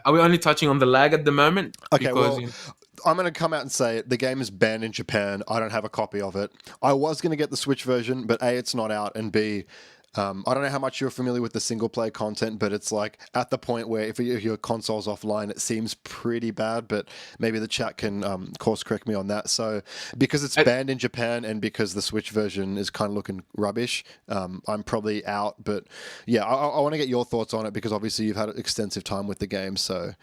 Are we only touching on the lag at the moment? Okay, I'm going to come out and say it. The game is banned in Japan. I don't have a copy of it. I was going to get the Switch version, but A, it's not out, and B, I don't know how much you're familiar with the single-player content, but it's at the point where if your console's offline, it seems pretty bad, but maybe the chat can course correct me on that. So because it's banned in Japan and because the Switch version is kind of looking rubbish, I'm probably out. But yeah, I want to get your thoughts on it because obviously you've had extensive time with the game. So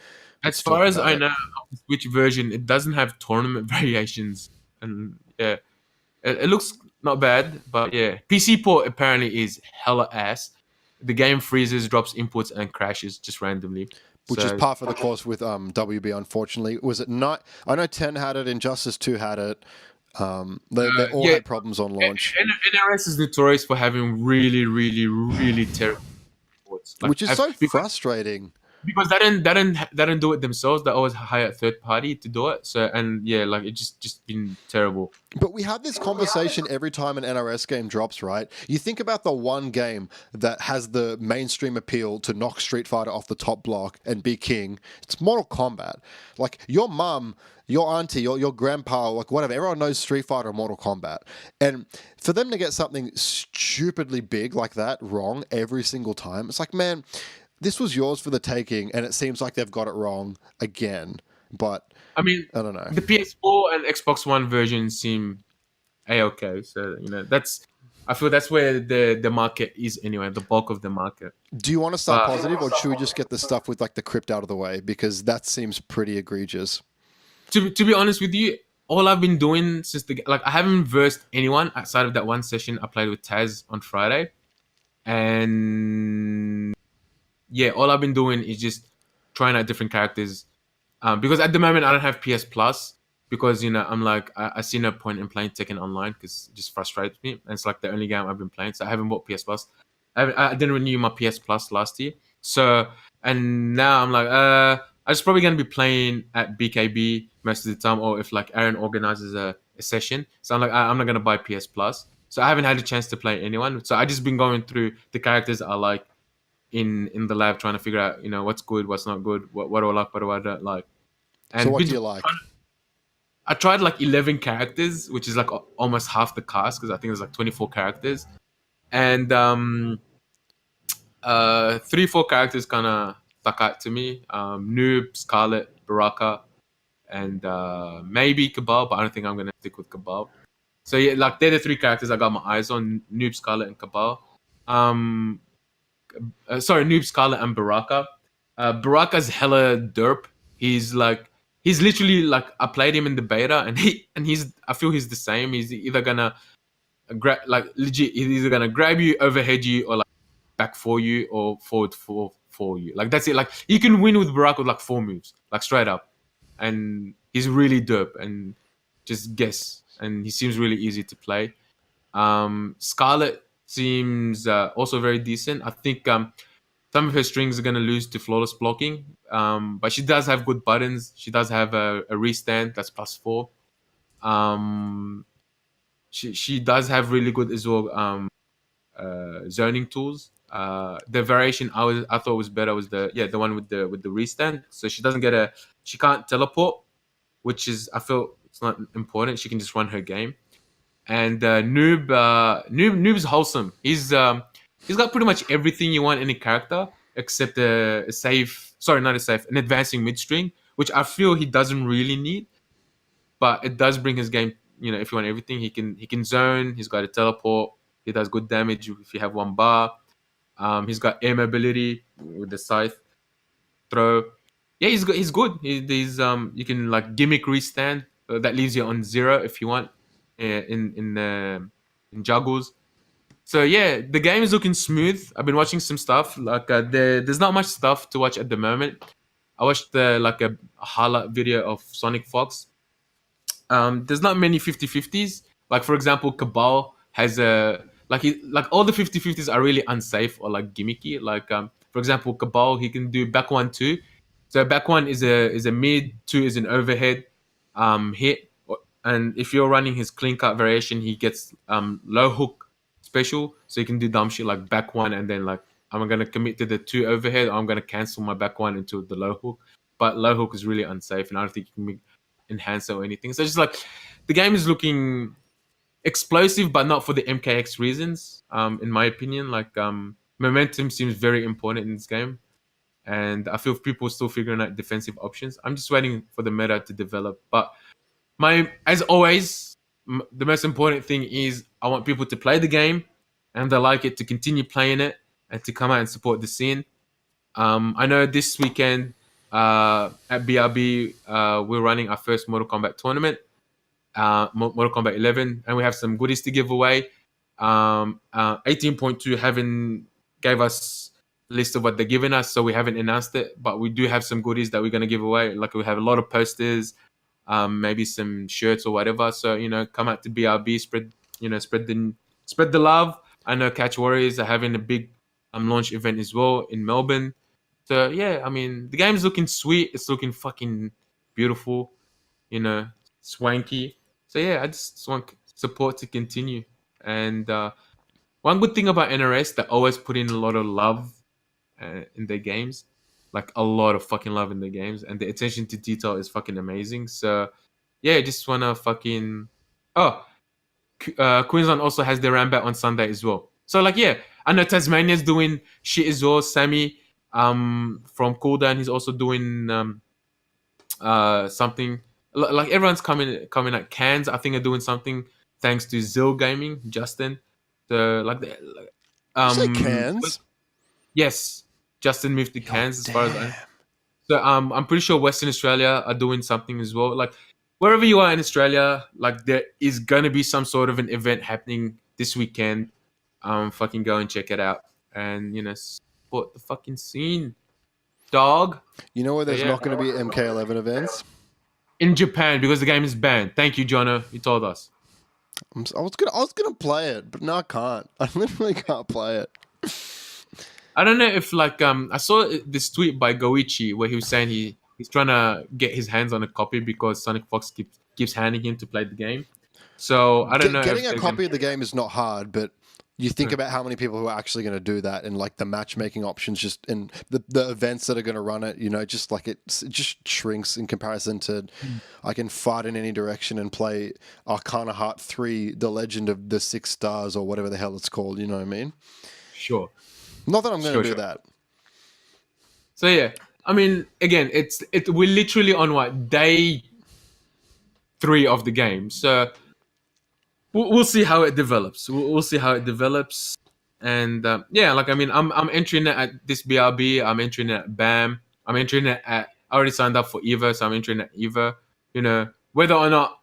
as far as I know, the Switch version, it doesn't have tournament variations. And yeah, it looks not bad, but yeah. PC port apparently is hella ass. The game freezes, drops inputs, and crashes just randomly. Which is par for the course with WB, unfortunately. Was it not? I know 10 had it, Injustice 2 had it. They all had problems on launch. NRS is notorious for having really, really, really terrible ports. Which is so frustrating. Because they don't do it themselves. They always hire a third party to do it. So it just been terrible. But we have this conversation every time an NRS game drops, right? You think about the one game that has the mainstream appeal to knock Street Fighter off the top block and be king. It's Mortal Kombat. Your mum, your auntie, your grandpa, whatever, everyone knows Street Fighter and Mortal Kombat. And for them to get something stupidly big like that wrong every single time, it's man, this was yours for the taking, and it seems like they've got it wrong again. But I mean, I don't know. the PS4 and Xbox One version seem a-okay. So I feel that's where the market is anyway. The bulk of the market. Do you want to start positive, or should we just get the stuff with like the crypt out of the way, because that seems pretty egregious? To be honest with you, all I've been doing since I haven't versed anyone outside of that one session I played with Taz on Friday, and yeah, all I've been doing is just trying out different characters. Because at the moment I don't have PS Plus, because I'm like I see no point in playing Tekken Online because it just frustrates me, and it's like the only game I've been playing. So I haven't bought PS Plus. I didn't renew my PS Plus last year, so and now I'm like I'm just probably gonna be playing at BKB most of the time, or if like Aaron organizes a session. So I'm like I'm not gonna buy PS Plus, so I haven't had a chance to play anyone. So I just been going through the characters I like in the lab, trying to figure out what's good, what's not good, what do I like, what do I don't like. And So what do you like? I tried like 11 characters, which is like almost half the cast, because I think there's like 24 characters, and 3-4 characters kind of stuck out to me. Noob, Scarlet, Baraka, and maybe Kabal, but I don't think I'm gonna stick with Kabal. So yeah, like they're the 3 characters I got my eyes on: Noob, Scarlet, and Kabal. Noob, Scarlet, and Baraka. Baraka's hella derp. He's literally like, I played him in the beta, and I feel he's the same. He's either gonna grab, like legit, he's either gonna grab you, overhead you, or like back for you, or forward for you. Like that's it. Like you can win with Baraka with like 4 moves, like straight up. And he's really dope, and just guess. And he seems really easy to play. Scarlet seems also very decent. I think some of her strings are going to lose to flawless blocking, but she does have good buttons. She does have a restand that's +4. She does have really good as well zoning tools. The variation I thought was better was the one with the restand. So she can't teleport, which is, I feel it's not important. She can just run her game. And Noob's wholesome. He's got pretty much everything you want in a character except an advancing mid string, which I feel he doesn't really need, but it does bring his game. If you want everything, he can zone. He's got a teleport. He does good damage if you have 1 bar. He's got air mobility with the scythe throw. Yeah, he's good. He's you can like gimmick restand that leaves you on 0 if you want in juggles. So yeah, the game is looking smooth. I've been watching some stuff. Like there's not much stuff to watch at the moment. I watched a highlight video of Sonic Fox. There's not many 50-50s. Like for example, Cabal has all the 50-50s are really unsafe or like gimmicky. Like for example, Cabal, he can do back 1 2. So back 1 is a mid, 2 is an overhead hit, and if you're running his clean cut variation, he gets low hook special, so you can do dumb shit like back 1 and then like I'm gonna commit to the 2 overhead, or I'm gonna cancel my back 1 into the low hook. But low hook is really unsafe, and I don't think you can enhance it or anything. So just like the game is looking explosive, but not for the MKX reasons. In my opinion, like momentum seems very important in this game, and I feel people are still figuring out defensive options. I'm just waiting for the meta to develop. But as always, the most important thing is I want people to play the game, and they like it, to continue playing it, and to come out and support the scene. I know this weekend at BRB we're running our first Mortal Kombat tournament, Mortal Kombat 11, and we have some goodies to give away. 18.2 haven't gave us a list of what they're giving us, so we haven't announced it, but we do have some goodies that we're going to give away. Like we have a lot of posters, maybe some shirts or whatever. So come out to BRB, spread the love. I know Catch Warriors are having a big launch event as well in Melbourne. So yeah, I mean the game's looking sweet. It's looking fucking beautiful, swanky. So yeah, I just want support to continue. And one good thing about NRS, they always put in a lot of love in their games, like a lot of fucking love in their games, and the attention to detail is fucking amazing. So yeah, I just wanna fucking Queensland also has their Rambat on Sunday as well. So like yeah, I know Tasmania's doing shit as well. Sammy, From Cooldown, he's also doing something like everyone's coming at cans. I think they're doing something thanks to Zill Gaming, Justin. So You say cans? yes, Justin moved to Cairns as far as Damn. so I'm pretty sure Western Australia are doing something as well. Like wherever you are in Australia, like there is gonna be some sort of an event happening this weekend. Fucking go and check it out, and support the fucking scene, dog. You know where So, there's yeah. not going to be MK11 events? In Japan because the game is banned. Thank you, Jonno. You told us. I was gonna play it, but no, I can't. I literally can't play it. I don't know if I saw this tweet by Goichi where he was saying he's trying to get his hands on a copy because Sonic Fox keeps handing him to play the game. So I don't know. Getting a copy of the game is not hard, but you think about how many people who are actually going to do that, and like the matchmaking options, just in the events that are going to run it. Just like it just shrinks in comparison to I can fight in any direction and play Arcana Heart 3, The Legend of the Six Stars, or whatever the hell it's called. You know what I mean? Sure. Not that I'm going to do that. So yeah, I mean, again, we're literally on day 3 of the game. So we'll see how it develops. We'll see how it develops, and I'm entering it at this BRB. I'm entering it at BAM. I'm entering it at. I already signed up for EVA, so I'm entering at EVA. Whether or not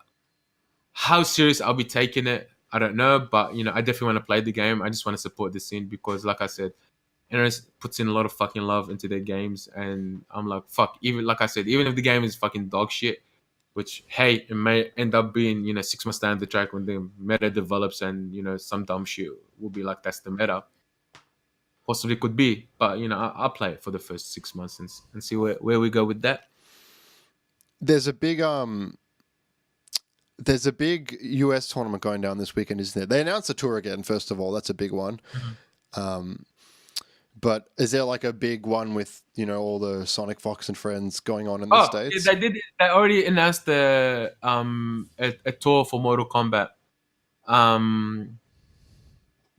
how serious I'll be taking it, I don't know. But I definitely want to play the game. I just want to support the scene because, like I said, NRS puts in a lot of fucking love into their games, and I'm like, fuck. Even like I said, even if the game is fucking dog shit, which hey, it may end up being 6 months down the track when the meta develops, and some dumb shit will be like that's the meta. Possibly could be, but I'll play it for the first 6 months and see where we go with that. There's a big US tournament going down this weekend, isn't there? They announced the tour again. First of all, that's a big one. But is there like a big one with all the Sonic Fox and friends going on in the States? Yeah, they already announced a tour for Mortal Kombat.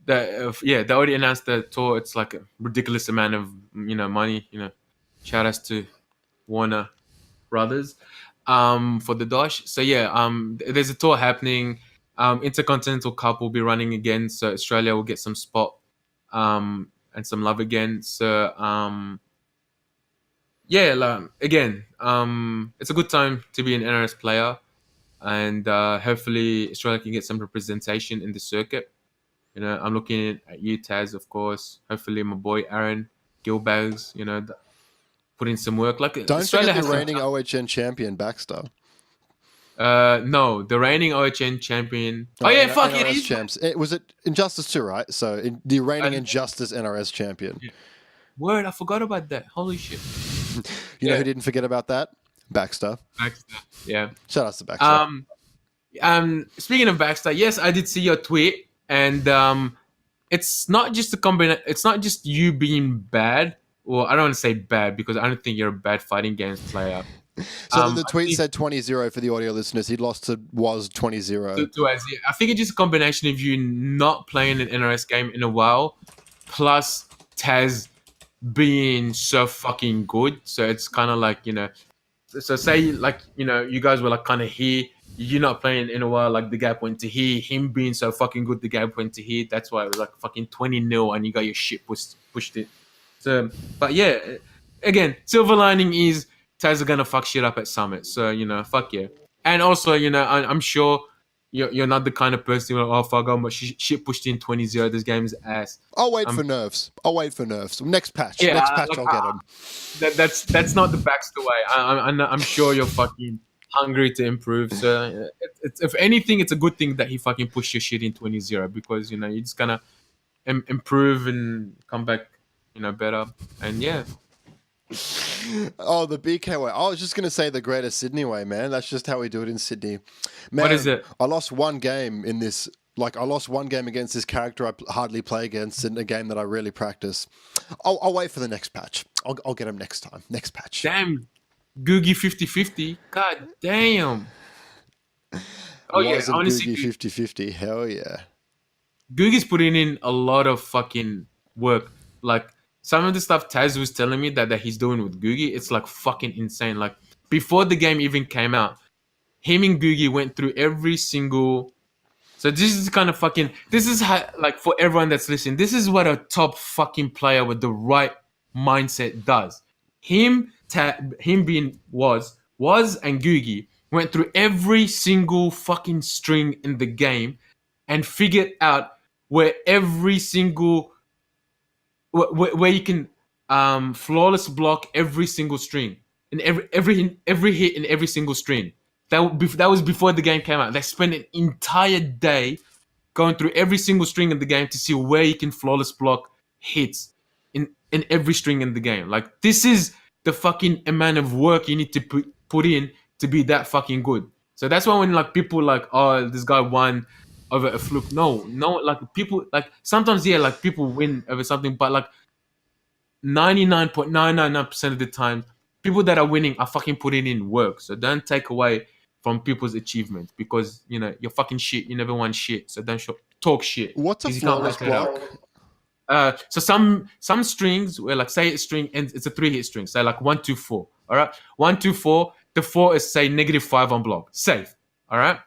They already announced the tour. It's like a ridiculous amount of money. Shout outs to Warner Brothers for the Dosh. So yeah, there's a tour happening. Intercontinental Cup will be running again, so Australia will get some spot and some love again. So again, it's a good time to be an NRS player, and hopefully Australia can get some representation in the circuit. I'm looking at you, Taz, of course. Hopefully my boy Aaron Gilbags, put in some work. Like Don't Australia forget the has reigning OHN champion Baxter. No, the reigning OHN champion. Fuck it is. Champs. Was it Injustice 2, right? So the reigning Injustice NRS champion. Yeah. Word, I forgot about that. Holy shit. You know who didn't forget about that? Baxter. Yeah. Shout out to Baxter. Speaking of Baxter, yes, I did see your tweet, and it's not just it's not just you being bad. Well, I don't want to say bad because I don't think you're a bad fighting games player. So the tweet said 20-0 for the audio listeners. He lost to was 20-0. I think it's just a combination of you not playing an NRS game in a while, plus Taz being so fucking good. So it's kind of like, so say like, you guys were like kind of here, you're not playing in a while, like the gap went to here, him being so fucking good, the gap went to here. That's why it was like fucking 20-0 and you got your shit pushed it. So, but yeah, again, silver lining is Taz are gonna fuck shit up at Summit. So, fuck yeah. And also, I'm sure you're not the kind of person who fuck on, but shit pushed in 20-0. This game is ass. I'll wait for nerfs. Next patch. Yeah, Next patch, I'll get them. That's not the Baxter way. I'm sure you're fucking hungry to improve. So if anything, it's a good thing that he fucking pushed your shit in 20-0 because you're just gonna improve and come back, better. And yeah. Oh, the BK way. I was just going to say the Greater Sydney way, man. That's just how we do it in Sydney. Man, what is it? I lost one game in this. Like, I lost one game against this character I hardly play against in a game that I rarely practice. I'll wait for the next patch. I'll get him next time. Next patch. Damn. Googie 50-50. God damn. Oh, yeah. Honestly, Googie 50-50. Hell yeah. Googie's putting in a lot of fucking work. Like, some of the stuff Taz was telling me that he's doing with Googie, it's like fucking insane. Like before the game even came out, him and Googie went through every single. So this is kind of fucking. This is how, like, for everyone that's listening, this is what a top fucking player with the right mindset does. Him being was and Googie went through every single fucking string in the game and figured out where every single where you can flawless block every single string and every hit in every single string. That was before the game came out. They spent an entire day going through every single string in the game to see where you can flawless block hits in every string in the game. Like, this is the fucking amount of work you need to put in to be that fucking good. So that's why when like people like, oh, this guy won over a fluke. No, like people like sometimes like people win over something, but like 99.999% of the time, people that are winning are fucking putting in work. So don't take away from people's achievements because you're fucking shit. You never won shit. So don't talk shit. What's a flawless block? So some strings where, like, say a string ends, it's a 3-hit string. Say like 1 2 4. All right, 1 2 4. The 4 is say -5 on block. Safe. All right,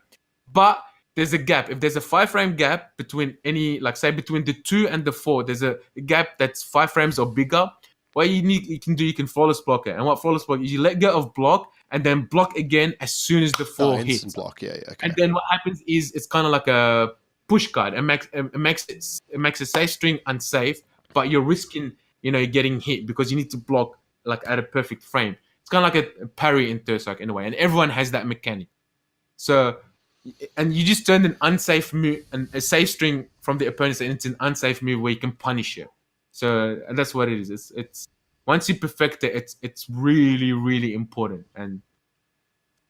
but there's a gap. If there's a 5-frame gap between any, like, say between the 2 and the 4, there's a gap that's 5 frames or bigger. What you can flawless block it. And what flawless block is, you let go of block and then block again as soon as the 4 hits. Instant block, yeah, okay. And then what happens is it's kind of like a push card. It makes a safe string unsafe, but you're risking getting hit because you need to block like at a perfect frame. It's kind of like a parry in Tursak in a way, and everyone has that mechanic. So, and you just turned an unsafe move and a safe string from the opponent into an unsafe move where you can punish it. So, and that's what it is. It's once you perfect it, it's really, really important. And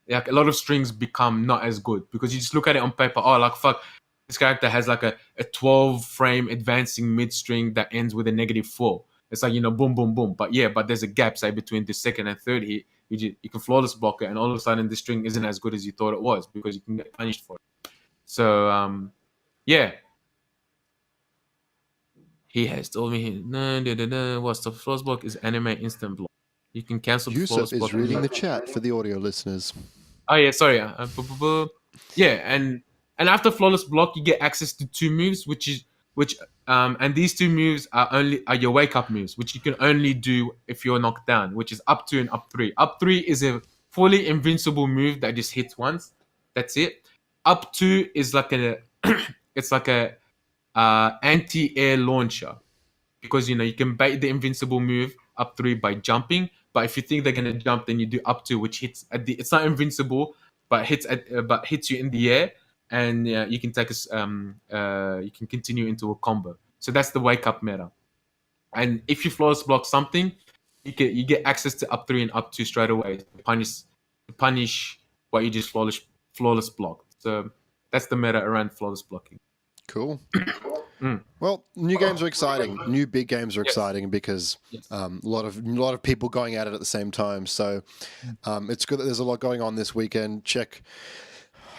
like a lot of strings become not as good because you just look at it on paper. Oh, like fuck, this character has like a 12-frame advancing mid string that ends with a -4. It's like, boom, boom, boom. But there's a gap, say, between the second and third hit. You can flawless block it, and all of a sudden the string isn't as good as you thought it was because you can get punished for it. So, yeah. He has told me, what's the flawless block is anime instant block. You can cancel the flawless block. Youssef is reading the chat for the audio listeners. Oh, yeah, sorry. Yeah, and after flawless block, you get access to 2 moves, and these 2 moves are your wake up moves, which you can only do if you're knocked down, which is up 2 and up 3. Up 3 is a fully invincible move that just hits once. That's it. Up 2 is like it's like a anti-air launcher, because you can bait the invincible move up 3 by jumping. But if you think they're gonna jump, then you do up 2, which hits it's not invincible, but hits you in the air. And you can take you can continue into a combo. So that's the wake up meta. And if you flawless block something, you get access to up 3 and up 2 straight away to punish what you just flawless block. So that's the meta around flawless blocking. Cool. Well, new games are exciting. New big games are exciting because a lot of people going at it at the same time. So it's good that there's a lot going on this weekend.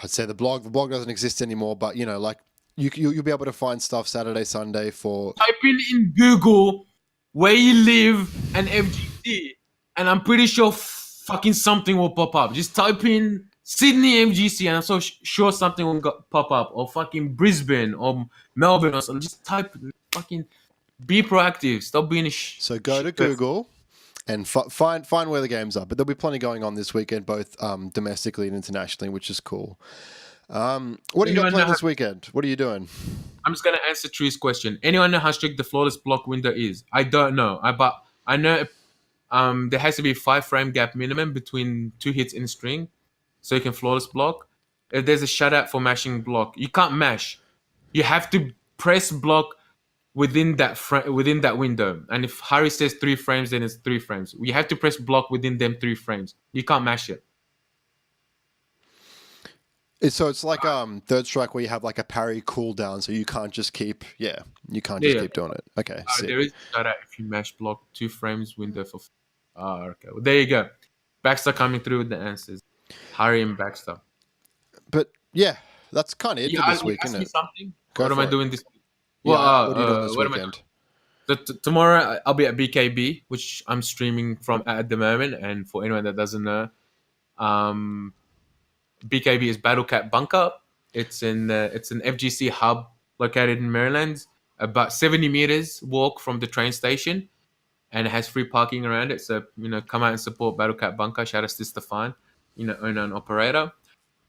I'd say the blog doesn't exist anymore, but like you'll be able to find stuff Saturday, Sunday for. Type in Google where you live and FGC, and I'm pretty sure fucking something will pop up. Just type in Sydney FGC, and I'm so sure something will pop up, or fucking Brisbane or Melbourne or something. Just type fucking. Be proactive. Stop being a So go to Google and find where the games are. But there'll be plenty going on this weekend, both domestically and internationally, which is cool. What are you going to play this weekend? What are you doing? I'm just going to answer Tree's question. Anyone know how strict the flawless block window is? I don't know. But I know there has to be a 5-frame gap minimum between 2 hits in a string, so you can flawless block. If there's a shutout for mashing block, you can't mash. You have to press block within that window. And if Harry says 3 frames, then it's 3 frames. You have to press block within them 3 frames. You can't mash it. So it's like Third Strike, where you have like a parry cooldown, so you can't just keep keep doing it. Okay. There is a shutout if you mash block 2 frames window for. Okay. Well, there you go. Baxter coming through with the answers. Harry and Baxter. But yeah, that's kind of it for this week, isn't it? Something. What am I doing this week? What are you doing this weekend? Tomorrow I'll be at BKB, which I'm streaming from at the moment. And for anyone that doesn't know, um, BKB is Battle Cat Bunker. It's an FGC hub located in Maryland, about 70 meters walk from the train station, and it has free parking around it. So come out and support Battle Cat Bunker. Shout out to Stefan, owner and operator.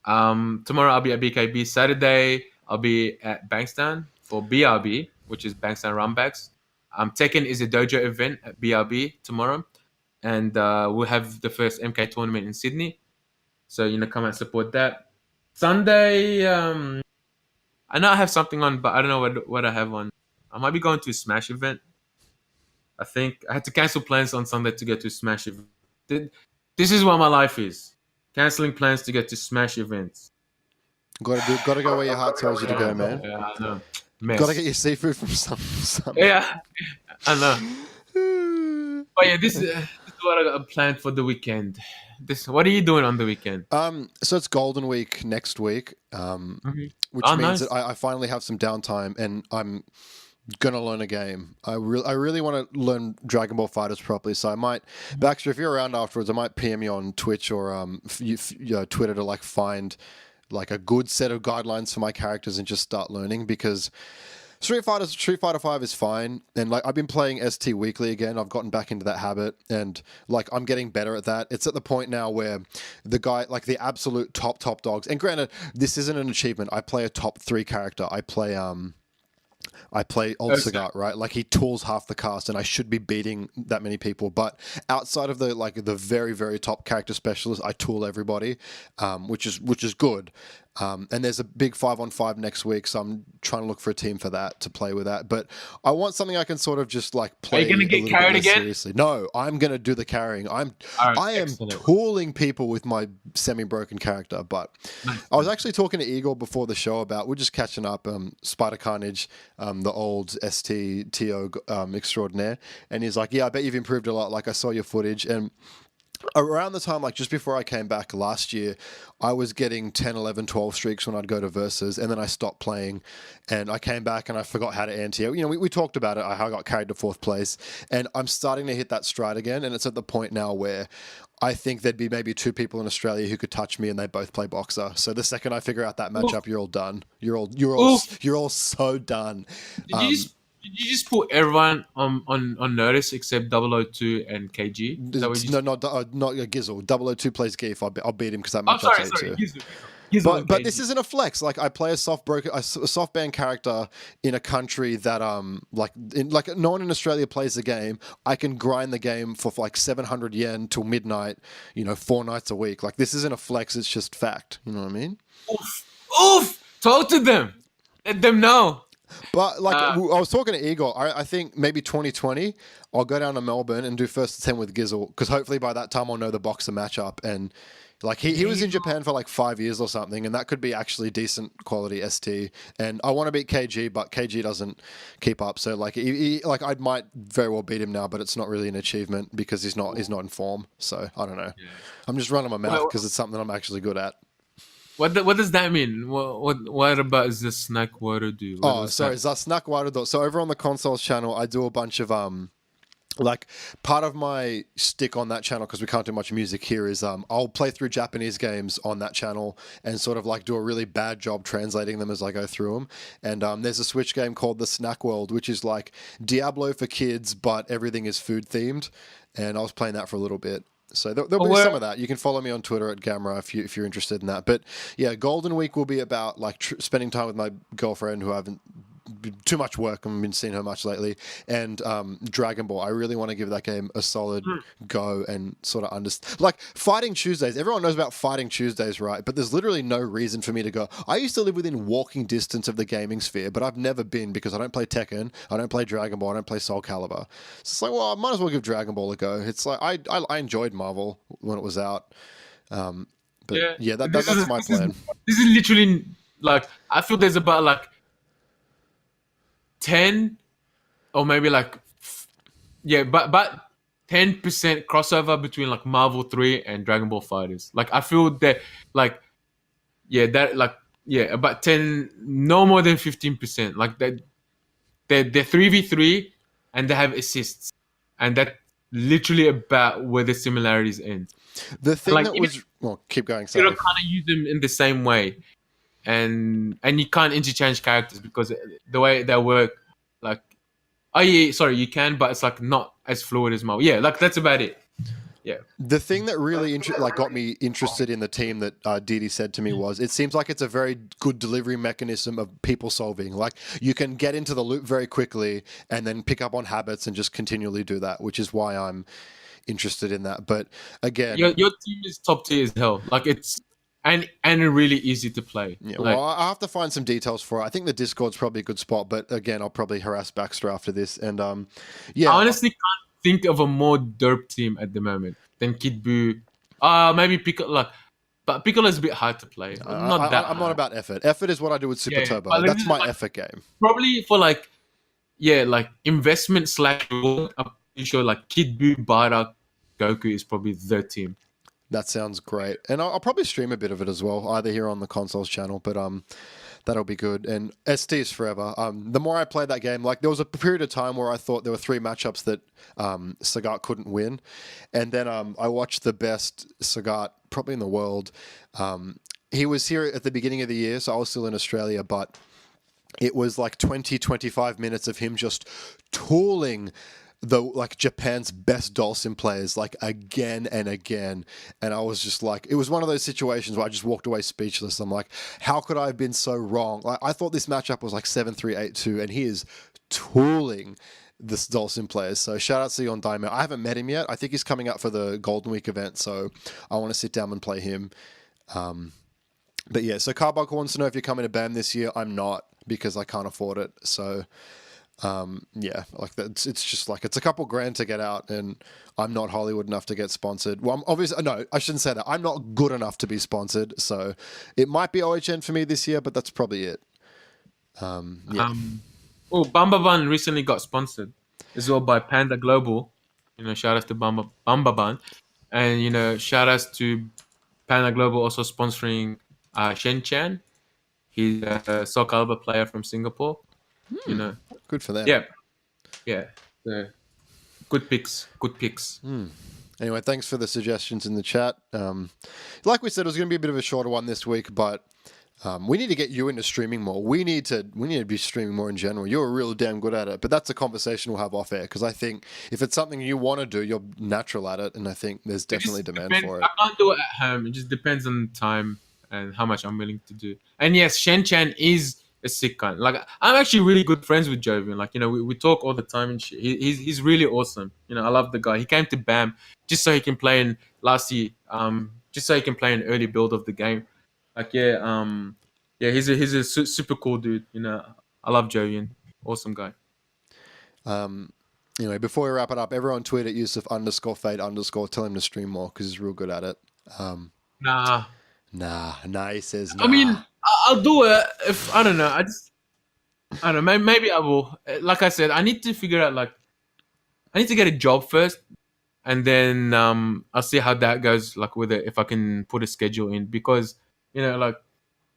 Tomorrow I'll be at BKB. Saturday I'll be at Bankstown for BRB, which is Bankstown Runbacks. Tekken is a dojo event at BRB tomorrow, and we'll have the first MK tournament in Sydney. So come and support that. Sunday, I know I have something on, but I don't know what I have on. I might be going to a Smash event. I think I had to cancel plans on Sunday to get to a Smash event. This is what my life is: canceling plans to get to Smash events. Got to go where your heart tells you to go, man. Yeah, I know. Mess. Got to get your seafood from some. Yeah, I know. But yeah, this is what I got planned for the weekend. What are you doing on the weekend? So it's Golden Week next week, which means that I finally have some downtime, and I'm gonna learn a game. I really want to learn Dragon Ball Fighters properly. So I might, Baxter, if you're around afterwards, I might PM you on Twitch or Twitter to find a good set of guidelines for my characters and just start learning, because Street Fighter 5 is fine, and I've been playing ST weekly again. I've gotten back into that habit, and I'm getting better at that. It's at the point now where the guy, the absolute top dogs, and granted, this isn't an achievement. I play a top 3 character. I play Old Sagat, right? He tools half the cast, and I should be beating that many people. But outside of the very, very top character specialists, I tool everybody, which is good. And there's a big 5-on-5 next week, so I'm trying to look for a team for that, to play with that. But I want something I can sort of just play. Are you gonna get carried again? Seriously, no. I'm gonna do the carrying. I am tooling people with my semi-broken character. But I was actually talking to Igor before the show about, we're just catching up. Spider Carnage, the old STTO extraordinaire, and he's like, "Yeah, I bet you've improved a lot. I saw your footage." And around the time, just before I came back last year, I was getting 10, 11, 12 streaks when I'd go to Versus, and then I stopped playing, and I came back and I forgot how to anti-air. We talked about it, how I got carried to 4th place, and I'm starting to hit that stride again, and it's at the point now where I think there'd be maybe 2 people in Australia who could touch me, and they both play boxer. So the second I figure out that matchup, you're all done. You're all so done. Did you just put everyone on notice except 002 and KG? No, not Gizzle. 002 plays Geef. I'll beat him because that matchup's sorry. Gizzle. But this isn't a flex. I play a soft band character in a country that no one in Australia plays the game. I can grind the game for 700 yen till midnight. 4 nights a week. This isn't a flex. It's just fact. You know what I mean? Oof! Talk to them. Let them know. But I was talking to Igor. I think maybe 2020, I'll go down to Melbourne and do first 10 with Gizzle, because hopefully by that time I'll know the boxer matchup. And he was in Japan for 5 years or something, and that could be actually decent quality ST. And I want to beat KG, but KG doesn't keep up. So I might very well beat him now, but it's not really an achievement because he's not in form. So I don't know. Yeah. I'm just running my mouth because it's something I'm actually good at. What does that mean? What about the snack water do? The snack water. So over on the consoles channel, I do a bunch of part of my stick on that channel, because we can't do much music here, is I'll play through Japanese games on that channel and sort of do a really bad job translating them as I go through them. And there's a Switch game called The Snack World, which is like Diablo for kids, but everything is food themed. And I was playing that for a little bit. So there'll be some of that. You can follow me on Twitter at Gamera if you're interested in that. But yeah, Golden Week will be about spending time with my girlfriend, who I haven't too much work. I haven't been seeing her much lately. And Dragon Ball. I really want to give that game a solid go and sort of understand. Fighting Tuesdays. Everyone knows about Fighting Tuesdays, right? But there's literally no reason for me to go. I used to live within walking distance of the gaming sphere, but I've never been, because I don't play Tekken, I don't play Dragon Ball, I don't play Soul Calibur. So it's I might as well give Dragon Ball a go. It's I enjoyed Marvel when it was out. But that's my plan. This is literally I feel there's about 10 or maybe but 10% crossover between Marvel 3 and Dragon Ball Fighters. I feel that about 10, no more than 15%. They're 3v3, and they have assists, and that literally about where the similarities end. The thing Like, that even was well, keep going. you Sorry. don't kind of use them in the same way, and you can't interchange characters because the way they work, like, oh yeah, sorry, you can, but it's like not as fluid as Marvel. Yeah, like that's about it. Yeah. The thing that really got me interested in the team that Didi said to me was, it seems like it's a very good delivery mechanism of people solving. Like, you can get into the loop very quickly and then pick up on habits and just continually do that, which is why I'm interested in that. But again, your team is top tier as hell. Like, it's and really easy to play. Yeah, like, well, I have to find some details for it. I think the Discord's probably a good spot, but again, I'll probably harass Baxter after this. And yeah, I honestly can't think of a more derp team at the moment than Kid Buu. Maybe Piccolo. But Piccolo is a bit hard to play. I'm not about effort. Effort is what I do with Super Turbo. but That's my like, effort game. Probably for like investment / reward, I'm pretty sure like Kid Buu, Bardock, Goku is probably the team. That sounds great, and I'll probably stream a bit of it as well, either here on the consoles channel. But that'll be good. And ST is forever. The more I play that game, like there was a period of time where I thought there were 3 matchups that Sagat couldn't win, and then I watched the best Sagat probably in the world. He was here at the beginning of the year, so I was still in Australia, but it was like 20-25 minutes of him just tooling Japan's best Dhalsim players like again and again, and I was just like, it was one of those situations where I just walked away speechless. I'm like, how could I have been so wrong? Like, I thought this matchup was like 7-3, 8-2, and he is tooling this Dhalsim players. So shout out to you on Daimyo. I haven't met him yet. I think he's coming up for the Golden Week event, so I want to sit down and play him. But yeah, so Carbuncle wants to know if you're coming to BAM this year. I'm not, because I can't afford it. So yeah, like that. It's just like, it's a couple grand to get out, and I'm not Hollywood enough to get sponsored. Well, I'm obviously, no, I shouldn't say that. I'm not good enough to be sponsored. So it might be OHN for me this year, but that's probably it. Yeah. Bambaban recently got sponsored as well by Panda Global. Shout out to Bambaban, and shout outs to Panda Global also sponsoring Shen Chan. He's a Soul Calibur player from Singapore. Good for them. Yeah. Good picks. Anyway, thanks for the suggestions in the chat. Like we said, it was going to be a bit of a shorter one this week, but we need to get you into streaming more. We need to be streaming more in general. You're real damn good at it, but that's a conversation we'll have off air, because I think if it's something you want to do, you're natural at it, and I think there's definitely demand for it. I can't do it at home. It just depends on time and how much I'm willing to do. And yes, Shen Chan is a sick guy. Like, I'm actually really good friends with Jovian. Like, we talk all the time and shit. He's really awesome. I love the guy. He came to BAM just so he can play in last year. Just so he can play an early build of the game. Like, he's a super cool dude. I love Jovian. Awesome guy. Anyway, before we wrap it up, everyone tweet at Youssef_Fade_. Tell him to stream more, because he's real good at it. Nah, he says nah. I mean, I'll do it if, I don't know. I don't know. Maybe I will. Like I said, I need to figure out, like, I need to get a job first, and then I'll see how that goes, like, with it, if I can put a schedule in, because, like,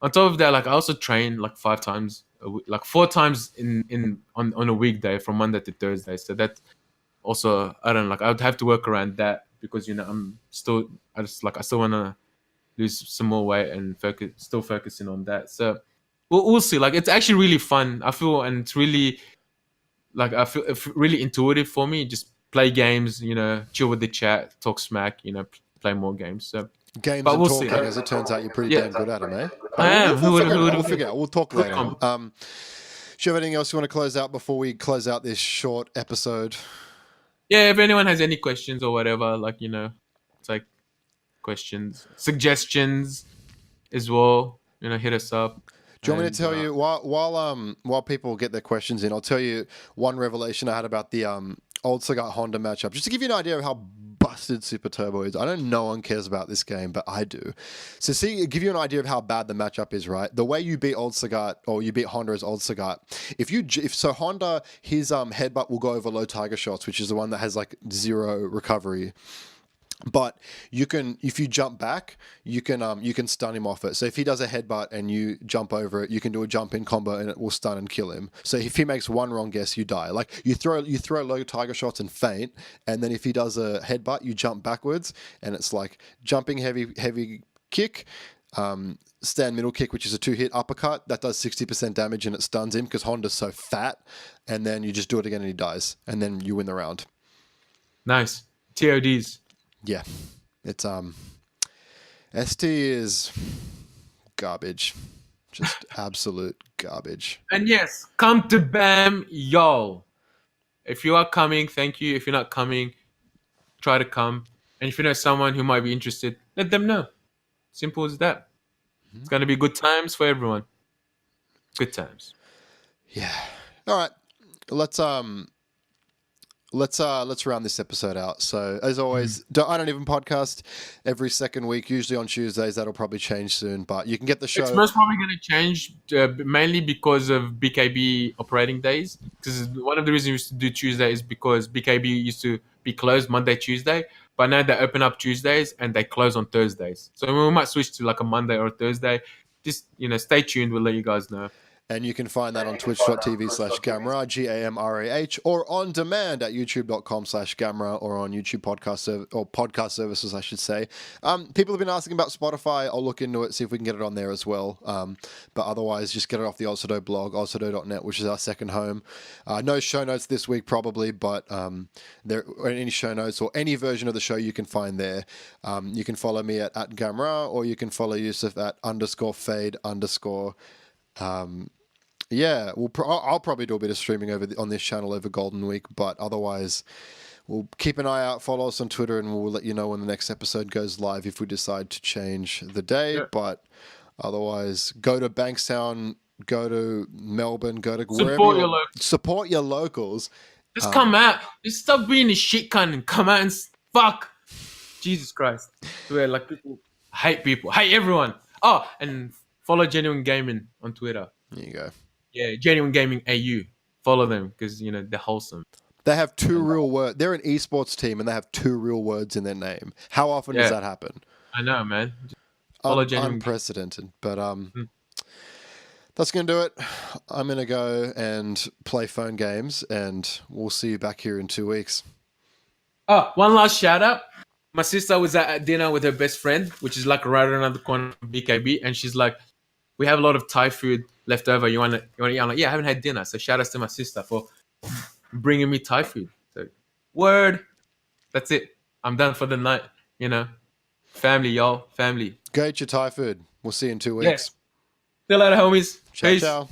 on top of that, like, I also train like 5 times a week, like 4 times on a weekday from Monday to Thursday. So that also, I don't know, like, I would have to work around that, because I still want to lose some more weight and focusing on that. So we'll see. Like, it's actually really fun, I feel, and it's really, like, I feel it's really intuitive for me. Just play games, chill with the chat, talk smack, play more games. So games but and we'll talking, see. as it turns out, you're pretty damn good at them, eh? I am. We'll figure out. We'll talk later. Do you have anything else you want to close out before we close out this short episode? Yeah, if anyone has any questions or whatever, like, it's like questions, suggestions as well, hit us up. Do you want me to tell you, while people get their questions in, I'll tell you one revelation I had about the old Sagat Honda matchup, just to give you an idea of how busted Super Turbo is. I know no one cares about this game, but I do. So give you an idea of how bad the matchup is, right? The way you beat old Sagat, or you beat Honda as old Sagat, if Honda, his headbutt will go over low tiger shots, which is the one that has like 0 recovery. But you can, if you jump back, you can stun him off it. So if he does a headbutt and you jump over it, you can do a jump in combo and it will stun and kill him. So if he makes one wrong guess, you die. Like you throw low tiger shots and feint, and then if he does a headbutt, you jump backwards, and it's like jumping heavy kick, stand middle kick, which is a 2-hit uppercut that does 60% damage and it stuns him because Honda's so fat, and then you just do it again and he dies, and then you win the round. Nice. TODs. Yeah, it's ST is garbage, just absolute garbage. And yes, come to BAM, y'all. If you are coming, thank you. If you're not coming, try to come. And if you know someone who might be interested, let them know. Simple as that. It's gonna be good times for everyone. Good times. Yeah. All right. Let's round this episode out. So as always, I don't even podcast every second week, usually on Tuesdays. That'll probably change soon, but you can get the show. It's most probably going to change mainly because of BKB operating days. Because one of the reasons we used to do Tuesday is because BKB used to be closed Monday, Tuesday, but now they open up Tuesdays and they close on Thursdays. So we might switch to like a Monday or a Thursday. Just stay tuned. We'll let you guys know. And you can find that on twitch.tv/Gamrah, GAMRAH, or on demand at youtube.com/Gamrah, or on YouTube podcast services, I should say. People have been asking about Spotify. I'll look into it, see if we can get it on there as well. But otherwise, just get it off the Ozado blog, ozado.net, which is our second home. No show notes this week, probably, but there are any show notes or any version of the show you can find there. You can follow me at Gamrah, or you can follow Youssef at _fade_. Yeah, I'll probably do a bit of streaming on this channel over Golden Week, but otherwise, we'll keep an eye out. Follow us on Twitter, and we'll let you know when the next episode goes live if we decide to change the day. Yeah. But otherwise, go to Bankstown, go to Melbourne, go to wherever. Support your locals. Just come out. Just stop being a shit cunt and come out and fuck. Jesus Christ. Where like people hate everyone. Oh, and follow Genuine Gaming on Twitter. There you go. Yeah, Genuine Gaming AU. Follow them because they're wholesome. They have two real words. They're an esports team and they have two real words in their name. How often does that happen? I know, man. Follow Genuine. Unprecedented. But that's gonna do it. I'm gonna go and play phone games, and we'll see you back here in 2 weeks. Oh, one last shout out. My sister was at dinner with her best friend, which is like right around the corner from BKB, and she's like, "We have a lot of Thai food left over. You want to eat?" I'm like, "Yeah, I haven't had dinner." So shout out to my sister for bringing me Thai food. So, word. That's it. I'm done for the night. Family, y'all. Family. Go eat your Thai food. We'll see you in 2 weeks. Yeah. See you later, homies. Ciao, Peace. ciao.